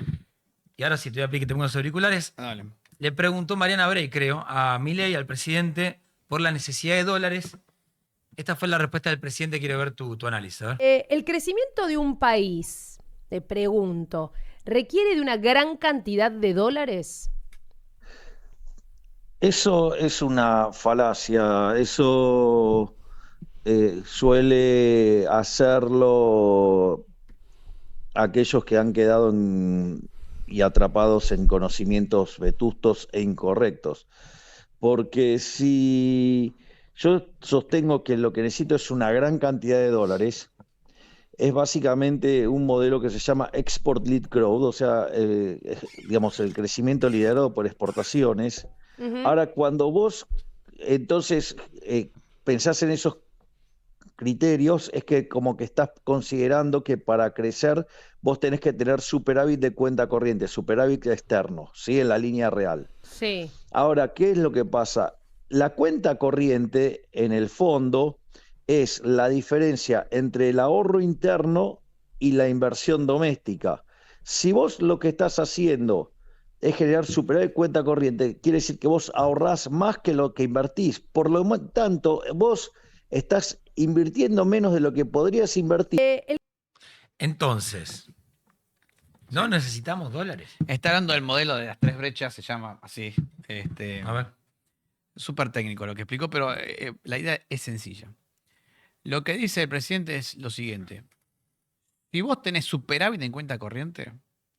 Y ahora si te voy a pedir que te pongas los auriculares, Dale. le preguntó Mariana Brey, creo, a Milei, al presidente, por la necesidad de dólares. Esta fue la respuesta del presidente, quiero ver tu análisis. A ver. El crecimiento de un país, te pregunto, ¿requiere de una gran cantidad de dólares? Eso es una falacia, eso suele hacerlo aquellos que han quedado y atrapados en conocimientos vetustos e incorrectos. Porque si yo sostengo que lo que necesito es una gran cantidad de dólares, es básicamente un modelo que se llama Export-Led Growth, o sea, digamos, el crecimiento liderado por exportaciones. Ahora, cuando vos entonces pensás en esos criterios, es que como que estás considerando que para crecer vos tenés que tener superávit de cuenta corriente, superávit externo, ¿sí? En la línea real. Sí. Ahora, ¿qué es lo que pasa? La cuenta corriente, en el fondo, es la diferencia entre el ahorro interno y la inversión doméstica. Si vos lo que estás haciendo es generar superávit cuenta corriente, quiere decir que vos ahorrás más que lo que invertís. Por lo tanto, vos estás invirtiendo menos de lo que podrías invertir. Entonces, no necesitamos dólares. Está hablando del modelo de las 3 brechas, se llama así. A ver. Súper técnico lo que explicó, pero la idea es sencilla. Lo que dice el presidente es lo siguiente. Si vos tenés superávit en cuenta corriente,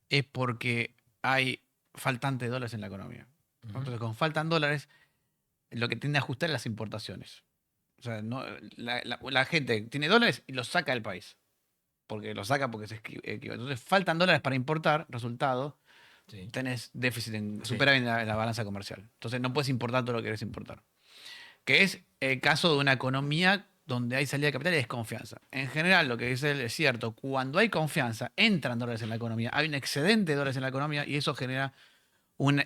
es porque hay faltante de dólares en la economía. Entonces, con faltan dólares, lo que tiende a ajustar es las importaciones. O sea, la gente tiene dólares y los saca del país. Porque los saca porque se equivoca. Entonces, faltan dólares para importar, resultado, tenés déficit superávit en la balanza comercial. Entonces, no puedes importar todo lo que querés importar. Que es el caso de una economía donde hay salida de capital y desconfianza. En general, lo que dice él es cierto, cuando hay confianza, entran dólares en la economía, hay un excedente de dólares en la economía y eso genera un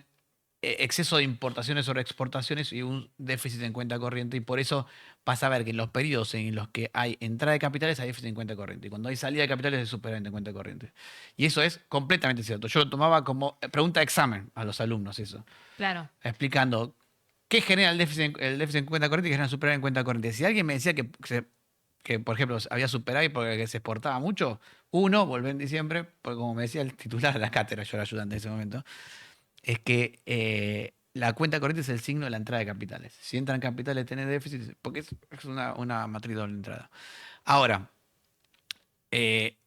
exceso de importaciones sobre exportaciones y un déficit en cuenta corriente, y por eso pasa a ver que en los periodos en los que hay entrada de capitales hay déficit en cuenta corriente, y cuando hay salida de capitales hay superávit en cuenta corriente. Y eso es completamente cierto. Yo lo tomaba como pregunta de examen a los alumnos, eso. Claro. Explicando ¿qué genera el déficit en cuenta corriente y qué genera superávit en cuenta corriente? Si alguien me decía que, por ejemplo, había superávit porque se exportaba mucho, volvé en diciembre, porque como me decía el titular de la cátedra, yo era ayudante en ese momento, es que la cuenta corriente es el signo de la entrada de capitales. Si entran capitales, tenés déficit, porque es una matriz doble entrada. Ahora, el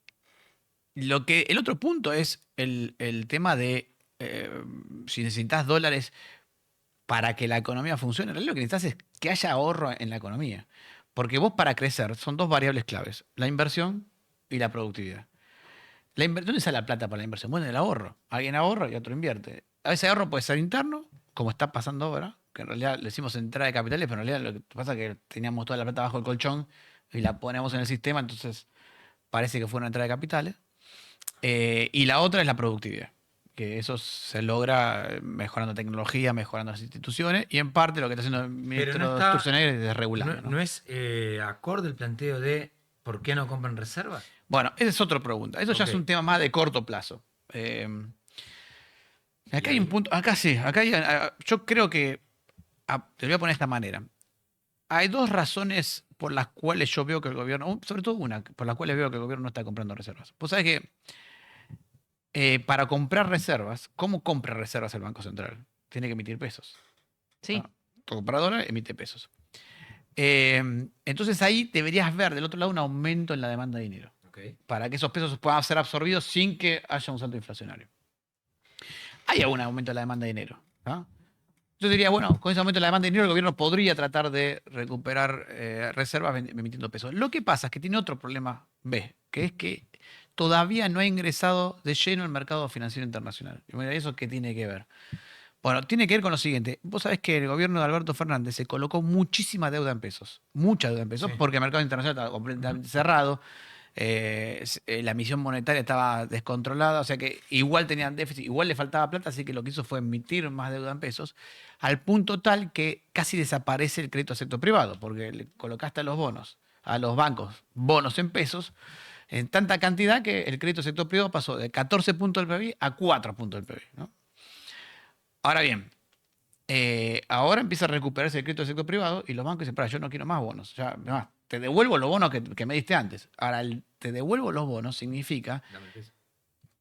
otro punto es el tema de si necesitas dólares para que la economía funcione, en realidad lo que necesitas es que haya ahorro en la economía. Porque vos para crecer son dos variables claves, la inversión y la productividad. ¿Dónde sale la plata para la inversión? Bueno, el ahorro. Alguien ahorra y otro invierte. A ese ahorro puede ser interno, como está pasando ahora, que en realidad le decimos entrada de capitales, pero en realidad lo que pasa es que teníamos toda la plata bajo el colchón y la ponemos en el sistema, entonces parece que fue una entrada de capitales. Y la otra es la productividad, que eso se logra mejorando tecnología, mejorando las instituciones, y en parte lo que está haciendo el ministro de Sturzenegger es desregular. ¿No es acorde el planteo de por qué no compran reservas? Bueno, esa es otra pregunta. Eso ya es un tema más de corto plazo. Acá hay un punto, acá sí, yo creo que, te lo voy a poner de esta manera. Hay dos razones por las cuales yo veo que el gobierno, sobre todo una, por las cuales veo que el gobierno no está comprando reservas. Vos sabés que para comprar reservas, ¿cómo compra reservas el Banco Central? Tiene que emitir pesos. Sí. Compra dólares, emite pesos. Entonces ahí deberías ver del otro lado un aumento en la demanda de dinero. Para que esos pesos puedan ser absorbidos sin que haya un salto inflacionario. Hay algún aumento en la demanda de dinero. Yo diría, bueno, con ese aumento en la demanda de dinero el gobierno podría tratar de recuperar reservas emitiendo pesos. Lo que pasa es que tiene otro problema B, que es que todavía no ha ingresado de lleno al mercado financiero internacional. Y bueno, ¿eso qué tiene que ver? Bueno, tiene que ver con lo siguiente. Vos sabés que el gobierno de Alberto Fernández se colocó muchísima deuda en pesos. Mucha deuda en pesos, porque el mercado internacional estaba completamente cerrado. La emisión monetaria estaba descontrolada, o sea que igual tenían déficit, igual le faltaba plata, así que lo que hizo fue emitir más deuda en pesos, al punto tal que casi desaparece el crédito al sector privado, porque le colocaste a los bonos, a los bancos, bonos en pesos, en tanta cantidad que el crédito al sector privado pasó de 14 puntos del PBI a 4 puntos del PBI, ¿no? Ahora bien, ahora empieza a recuperarse el crédito del sector privado y los bancos dicen, para, yo no quiero más bonos, ya, además, te devuelvo los bonos que me diste antes. Ahora, te devuelvo los bonos significa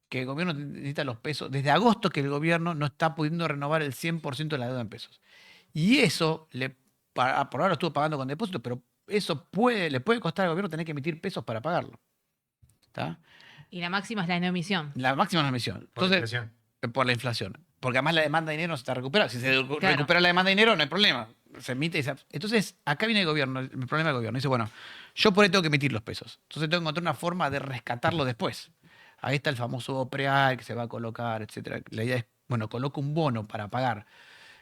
que el gobierno necesita los pesos. Desde agosto que el gobierno no está pudiendo renovar el 100% de la deuda en pesos. Y eso, por ahora lo estuvo pagando con depósitos, pero eso le puede costar al gobierno tener que emitir pesos para pagarlo. ¿Está? Y la máxima es la no emisión. La máxima es la emisión. Entonces, por la inflación. Porque además la demanda de dinero no se está recuperando. Si se recupera la demanda de dinero, no hay problema. Se emite y Entonces, acá viene el gobierno, el problema del gobierno. Dice, bueno, yo por ahí tengo que emitir los pesos. Entonces tengo que encontrar una forma de rescatarlo después. Ahí está el famoso preal que se va a colocar, etcétera. La idea es, bueno, coloco un bono para pagar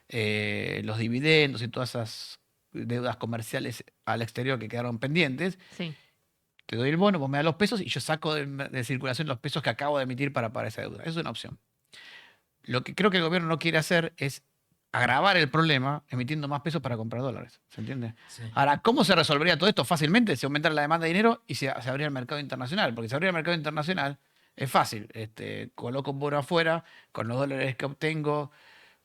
los dividendos y todas esas deudas comerciales al exterior que quedaron pendientes. Sí. Te doy el bono, vos me das los pesos y yo saco de circulación los pesos que acabo de emitir para pagar esa deuda. Eso es una opción. Lo que creo que el gobierno no quiere hacer es agravar el problema emitiendo más pesos para comprar dólares. ¿Se entiende? Sí. Ahora, ¿cómo se resolvería todo esto? Fácilmente, se aumentara la demanda de dinero y se abría el mercado internacional. Porque si abría el mercado internacional es fácil. Coloco un bono afuera con los dólares que obtengo,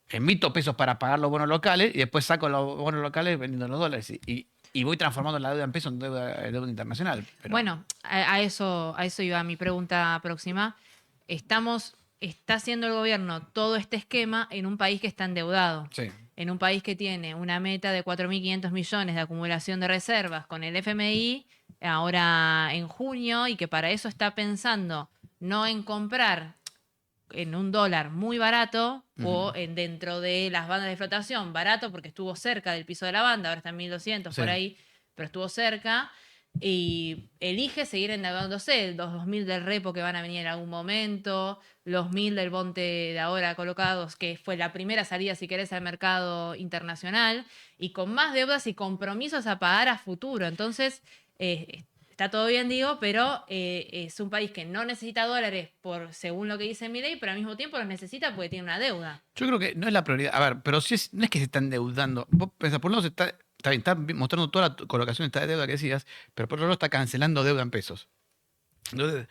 emito pesos para pagar los bonos locales y después saco los bonos locales vendiendo los dólares. Y voy transformando la deuda en pesos en deuda internacional. Pero... Bueno, a eso iba mi pregunta próxima. Está haciendo el gobierno todo este esquema en un país que está endeudado. Sí. En un país que tiene una meta de 4.500 millones de acumulación de reservas con el FMI ahora en junio y que para eso está pensando no en comprar en un dólar muy barato o dentro de las bandas de flotación barato porque estuvo cerca del piso de la banda, ahora está en 1.200 por ahí, pero estuvo cerca. Y elige seguir endeudándose, los 2.000 del repo que van a venir en algún momento, los 1.000 del bonte de ahora colocados, que fue la primera salida, si querés, al mercado internacional, y con más deudas y compromisos a pagar a futuro. Entonces, está todo bien, digo, pero es un país que no necesita dólares según lo que dice Milei, pero al mismo tiempo los necesita porque tiene una deuda. Yo creo que no es la prioridad. A ver, pero no es que se están endeudando. Vos pensás, por un lado está bien, está mostrando toda la colocación de deuda que decías, pero por otro lado está cancelando deuda en pesos. Entonces,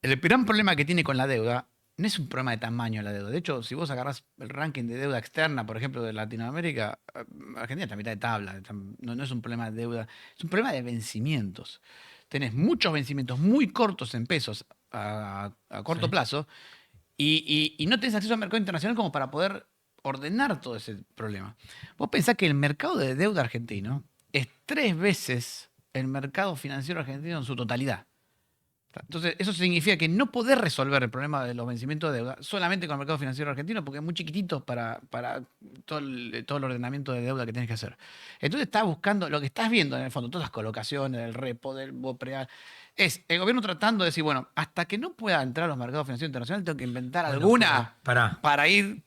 el gran problema que tiene con la deuda no es un problema de tamaño de la deuda. De hecho, si vos agarrás el ranking de deuda externa, por ejemplo, de Latinoamérica, Argentina está a mitad de tabla. No es un problema de deuda, es un problema de vencimientos. Tenés muchos vencimientos muy cortos en pesos a corto plazo y no tenés acceso al mercado internacional como para poder ordenar todo ese problema. Vos pensás que el mercado de deuda argentino es 3 veces el mercado financiero argentino en su totalidad. Entonces, eso significa que no podés resolver el problema de los vencimientos de deuda solamente con el mercado financiero argentino porque es muy chiquitito para todo el ordenamiento de deuda que tienes que hacer. Entonces, estás buscando, lo que estás viendo en el fondo, todas las colocaciones, el repo, del BOPREAL, es el gobierno tratando de decir, bueno, hasta que no pueda entrar a los mercados financieros internacionales, tengo que inventar alguna para ir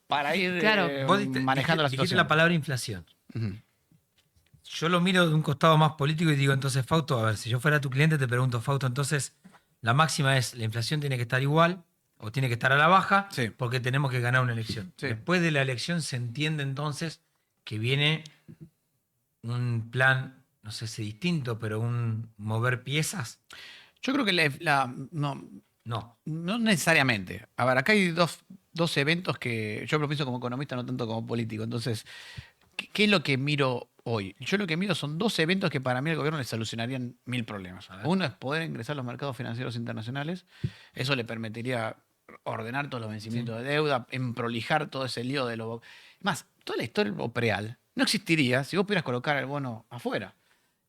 Claro. manejando la Dijiste situación. la palabra inflación. Ujú. Yo lo miro de un costado más político y digo, entonces, Fausto, a ver, si yo fuera tu cliente, te pregunto, Fausto, entonces, la máxima es, la inflación tiene que estar igual o tiene que estar a la baja Sí. porque tenemos que ganar una elección. Sí. Después de la elección se entiende entonces que viene un plan, no sé si distinto, pero un mover piezas. Yo creo que no No. necesariamente. A ver, acá hay dos eventos que yo lo pienso como economista, no tanto como político. Entonces, ¿qué es lo que miro hoy? Yo lo que miro son dos eventos que para mí al gobierno le solucionarían 1000 problemas. Uno es poder ingresar a los mercados financieros internacionales. Eso le permitiría ordenar todos los vencimientos de deuda, prolijar todo ese lío de lo... Más, toda la historia del BOPREAL no existiría si vos pudieras colocar el bono afuera.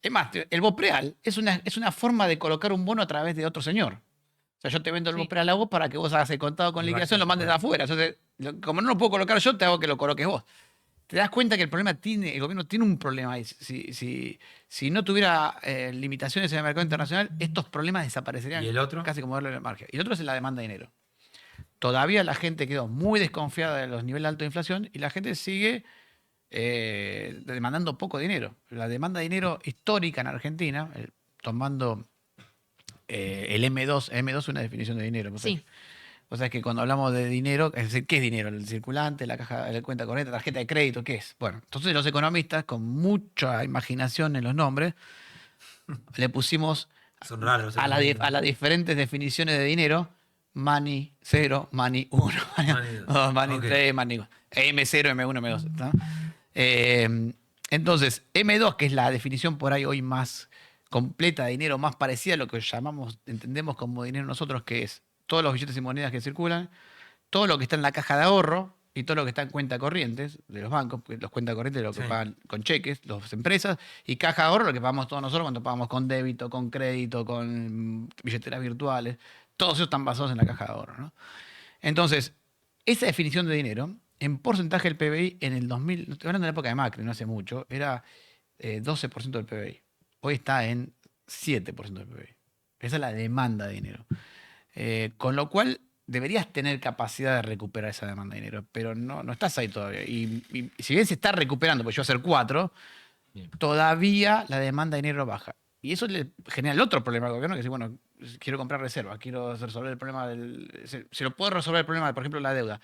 Es más, el BOPREAL es una forma de colocar un bono a través de otro señor. O sea, yo te vendo el BOPREAL a vos para que vos hagas el contado con liquidación, lo mandes afuera. Entonces, como no lo puedo colocar yo, te hago que lo coloques vos. Te das cuenta que el gobierno tiene un problema ahí. Si no tuviera limitaciones en el mercado internacional, estos problemas desaparecerían. ¿Y el otro? Casi como darle el margen. Y el otro es la demanda de dinero. Todavía la gente quedó muy desconfiada de los niveles altos de inflación y la gente sigue demandando poco dinero. La demanda de dinero histórica en Argentina, tomando el M2 es una definición de dinero. Sí. O sea, es que cuando hablamos de dinero, es decir, ¿qué es dinero? El circulante, la caja, la cuenta corriente, la tarjeta de crédito, ¿qué es? Bueno, entonces los economistas, con mucha imaginación en los nombres, le pusimos Son raros. a las diferentes definiciones de dinero, money 0, money 1, Money 2, money Ok. 3, money M0, M1, M2. ¿no? Entonces, M2, que es la definición por ahí hoy más completa de dinero, más parecida a lo que entendemos como dinero nosotros, que es todos los billetes y monedas que circulan, todo lo que está en la caja de ahorro y todo lo que está en cuenta corrientes de los bancos, los cuentas corrientes lo que pagan con cheques, las empresas, y caja de ahorro lo que pagamos todos nosotros cuando pagamos con débito, con crédito, con billeteras virtuales. Todos esos están basados en la caja de ahorro, ¿no? Entonces, esa definición de dinero, en porcentaje del PBI en el 2000, estoy hablando de la época de Macri, no hace mucho, era 12% del PBI. Hoy está en 7% del PBI. Esa es la demanda de dinero. Con lo cual deberías tener capacidad de recuperar esa demanda de dinero, pero no estás ahí todavía. Y si bien se está recuperando, pues yo voy a hacer 4, todavía la demanda de dinero baja. Y eso le genera el otro problema al gobierno, que es, bueno, quiero comprar reservas, quiero resolver el problema si lo puedo resolver el problema, por ejemplo, la deuda.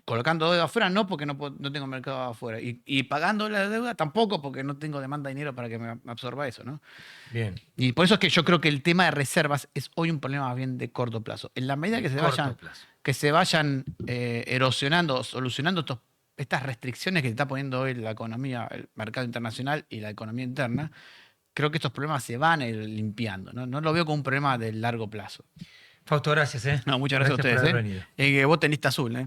Colocando deuda afuera, no, porque no tengo mercado afuera. Y pagando la deuda, tampoco, porque no tengo demanda de dinero para que me absorba eso, ¿no? Bien. Y por eso es que yo creo que el tema de reservas es hoy un problema más bien de corto plazo. En la medida que se vayan erosionando, solucionando estas restricciones que se está poniendo hoy la economía, el mercado internacional y la economía interna, creo que estos problemas se van a ir limpiando. No lo veo como un problema de largo plazo. Fausto, gracias, ¿eh? No, muchas gracias a por ustedes. haber venido. Que vos tenés lista azul, ¿eh?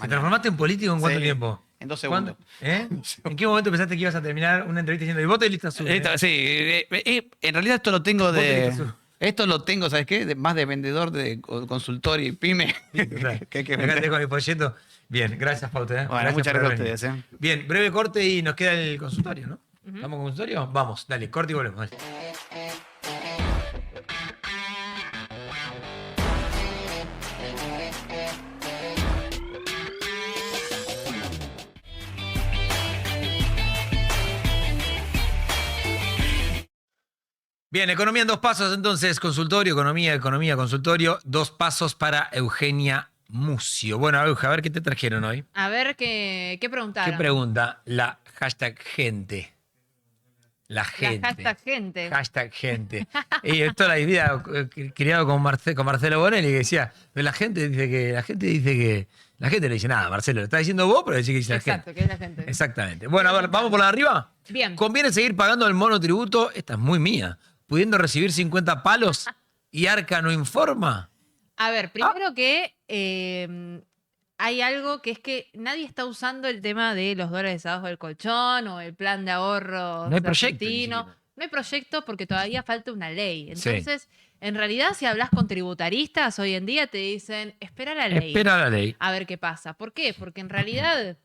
¿Te transformaste en político en cuánto Sí, tiempo? en 2 segundos. ¿En qué momento pensaste que ibas a terminar una entrevista diciendo, y vos te lista azul? Sí, en realidad esto lo tengo Vos tenés azul. Esto lo tengo, ¿sabes qué? Más de vendedor, de consultor y pyme. que hay que Acá vender. te dejo mi folleto. Bien, gracias, Fausto. Bueno, Gracias muchas por gracias a haber ustedes. venido. Bien, breve corte y nos queda el consultorio, ¿no? ¿Estamos con consultorio? Vamos, dale, corte y volvemos. Dale. Bien, economía en 2 pasos, entonces, consultorio, economía, consultorio, 2 pasos para Eugenia Mucio. Bueno, Euge, a ver qué te trajeron hoy. A ver qué preguntaron. ¿Qué pregunta? La hashtag gente. La gente. La hashtag gente. Hashtag gente. Y toda la vida criado con Marcelo Bonelli, que decía, pero la gente dice que, la gente le dice nada, Marcelo, lo está diciendo vos, pero dice que dice la Exacto, gente. que es la gente. Exactamente. Bueno, a ver, vamos por la de arriba. Bien. ¿Conviene seguir pagando el monotributo? Esta es muy mía. Pudiendo recibir 50 palos y Arca no informa. A ver, primero que hay algo que es que nadie está usando el tema de los dólares abajo del colchón o el plan de ahorro No hay proyecto, argentino. ni siquiera. No hay proyecto porque todavía falta una ley. Entonces, en realidad, si hablas con tributaristas hoy en día, te dicen, espera la ley. Espera la ley. A ver qué pasa. ¿Por qué? Porque en realidad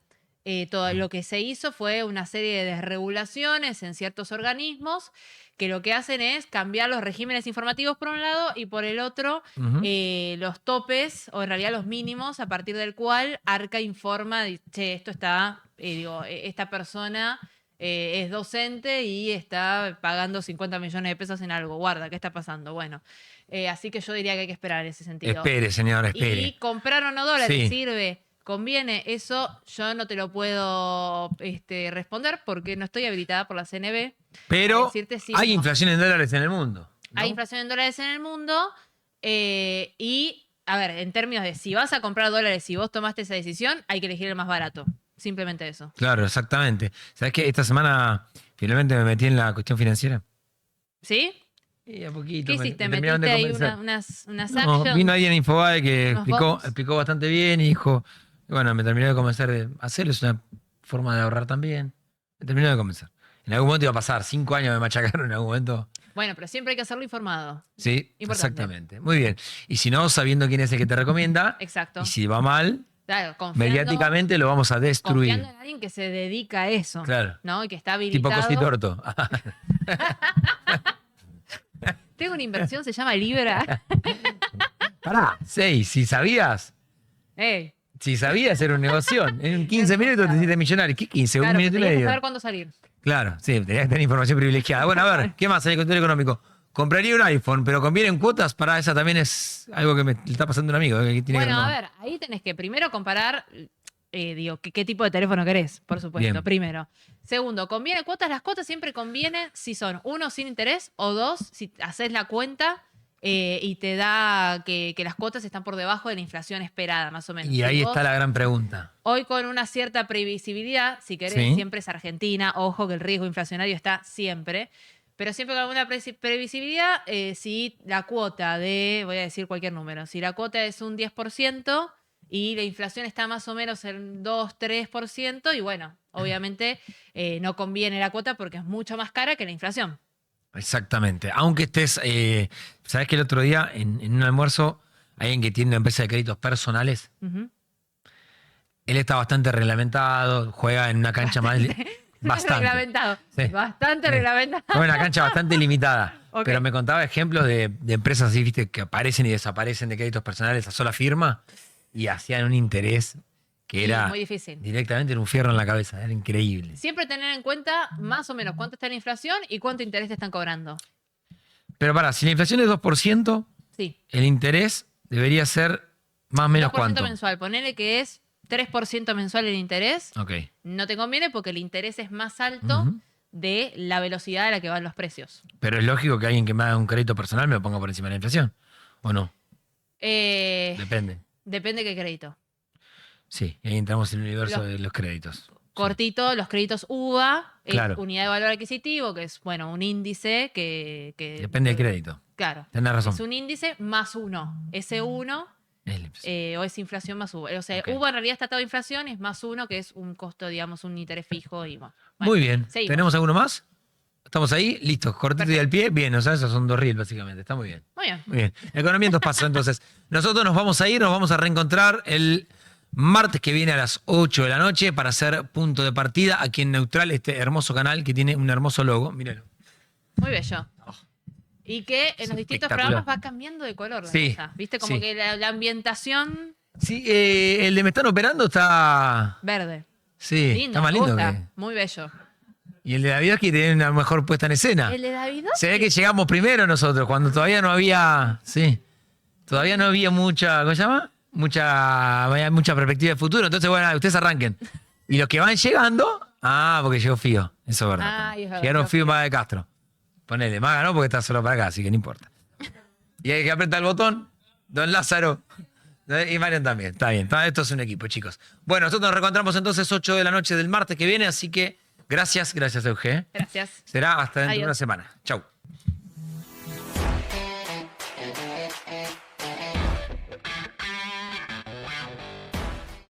todo lo que se hizo fue una serie de desregulaciones en ciertos organismos que lo que hacen es cambiar los regímenes informativos por un lado y por el otro los topes o en realidad los mínimos a partir del cual Arca informa, che, esto está, esta persona es docente y está pagando 50 millones de pesos en algo. Guarda, ¿qué está pasando? Bueno, así que yo diría que hay que esperar en ese sentido. Espere, señor, espere. Y comprar o no dólares, Sí. sirve, conviene, eso yo no te lo puedo responder porque no estoy habilitada por la CNB. Pero decirte sí hay o no. inflación en dólares en el mundo, ¿no? Hay inflación en dólares en el mundo y, a ver, en términos de si vas a comprar dólares, si vos tomaste esa decisión, hay que elegir el más barato. Simplemente eso. Claro, exactamente. ¿Sabes qué? Esta semana finalmente me metí en la cuestión financiera. ¿Sí? Y a poquito. ¿Qué hiciste? me terminaron de ¿Metiste ahí convencer. unas No, actions? vino alguien en Infobae que ¿Unos explicó bonds? bastante bien y dijo, bueno, me terminó de convencer de hacerlo, es una forma de ahorrar también. Me terminó de convencer. En algún momento iba a pasar, 5 años me machacaron en algún momento. Bueno, pero siempre hay que hacerlo informado. Sí, Importante. exactamente. Muy bien. Y si no, sabiendo quién es el que te recomienda, Exacto. y si va mal, Claro, mediáticamente lo vamos a destruir. Confiando en alguien que se dedica a eso. Claro. ¿No? Y que está Tipo habilitado. Cositorto. Tengo una inversión, se llama Libra. Pará, 6, si sabías. Ey, Si sabías, era un negocio. En 15 minutos te hiciste millonario. ¿Qué 15? claro, un minuto y tenías que medio. saber cuándo salir. Claro, sí, tenías que tener información privilegiada. Bueno, a ver, ¿qué más hay en control económico? Compraría un iPhone, pero ¿conviene en cuotas? Para esa también es algo que me le está pasando a un amigo. Que tiene Bueno, que a ver, ahí tenés que primero comparar, qué tipo de teléfono querés, por supuesto, Bien. primero. Segundo, ¿conviene cuotas? Las cuotas siempre convienen si son, uno, sin interés, o dos, si haces la cuenta y te da que las cuotas están por debajo de la inflación esperada, más o menos. Y Si ahí vos está la gran pregunta. hoy con una cierta previsibilidad, si querés, Sí. siempre es Argentina, ojo que el riesgo inflacionario está siempre, pero siempre con alguna previsibilidad, si la cuota de, voy a decir cualquier número, si la cuota es un 10% y la inflación está más o menos en 2-3%, y bueno, obviamente no conviene la cuota porque es mucho más cara que la inflación. Exactamente. Aunque estés, ¿sabes que el otro día en un almuerzo, alguien que tiene una empresa de créditos personales, Ujú. él está bastante reglamentado, juega en una cancha más... Bastante. Reglamentado. Sí. Bastante reglamentado. Juega en una cancha bastante limitada. Ok. Pero me contaba ejemplos de empresas así, viste, que aparecen y desaparecen de créditos personales a sola firma y hacían un interés que Sí, era muy difícil. directamente un fierro en la cabeza. Era increíble. Siempre tener en cuenta más o menos cuánto está la inflación y cuánto interés te están cobrando. Pero para, si la inflación es 2%, Sí. el interés debería ser más o menos 2% cuánto. mensual. Ponele que es 3% mensual el interés. Ok. No te conviene porque el interés es más alto Ujú. de la velocidad a la que van los precios. Pero es lógico que alguien que me haga un crédito personal me lo ponga por encima de la inflación. ¿O no? Depende. Depende qué crédito. Sí, ahí entramos en el universo Los- de los créditos. Cortito, los créditos UVA, Claro. es unidad de valor adquisitivo, que es, bueno, un índice que Depende del crédito. Claro. Tenés razón. Es un índice más uno. Ese uno o es inflación más UVA. O sea, Ok. UVA en realidad está todo inflación, es más uno, que es un costo, digamos, un interés fijo. Y bueno. Muy bien. seguimos. ¿Tenemos alguno más? ¿Estamos ahí? Listo. Cortito y al pie. Bien, o sea, esos son 2 reels básicamente. Está muy bien. Muy bien. Muy bien. Economía en 2 pasos. Entonces, nosotros nos vamos a ir, nos vamos a reencontrar el martes que viene a las 8 de la noche para hacer punto de partida aquí en Neutral, este hermoso canal que tiene un hermoso logo. Mírenlo. Muy bello. Y que en los distintos espectacular. programas va cambiando de color la Sí, cosa. ¿Viste? Como sí. que la ambientación Sí, el de Me Están Operando está... verde. Sí, Lindo, está más me lindo gusta. que... Muy bello. Y el de David que tiene una mejor puesta en escena. El de David. Se ve que llegamos primero nosotros, cuando todavía no había... Sí. Todavía no había mucha... ¿Cómo se llama? Había mucha perspectiva de futuro. Entonces, bueno, ustedes arranquen. Y los que van llegando... Ah, porque llegó Fío. Eso es verdad. Ah, es verdad, Llegaron llegó Fío y Fío. Maga de Castro. Ponele, Maga no, porque está solo para acá, así que no importa. Y hay que apretar el botón. Don Lázaro. Y Marian también. Está bien. Esto es un equipo, chicos. Bueno, nosotros nos reencontramos entonces 8 de la noche del martes que viene, así que gracias, Euge. Gracias. Será hasta dentro de Adiós. una semana. Chau.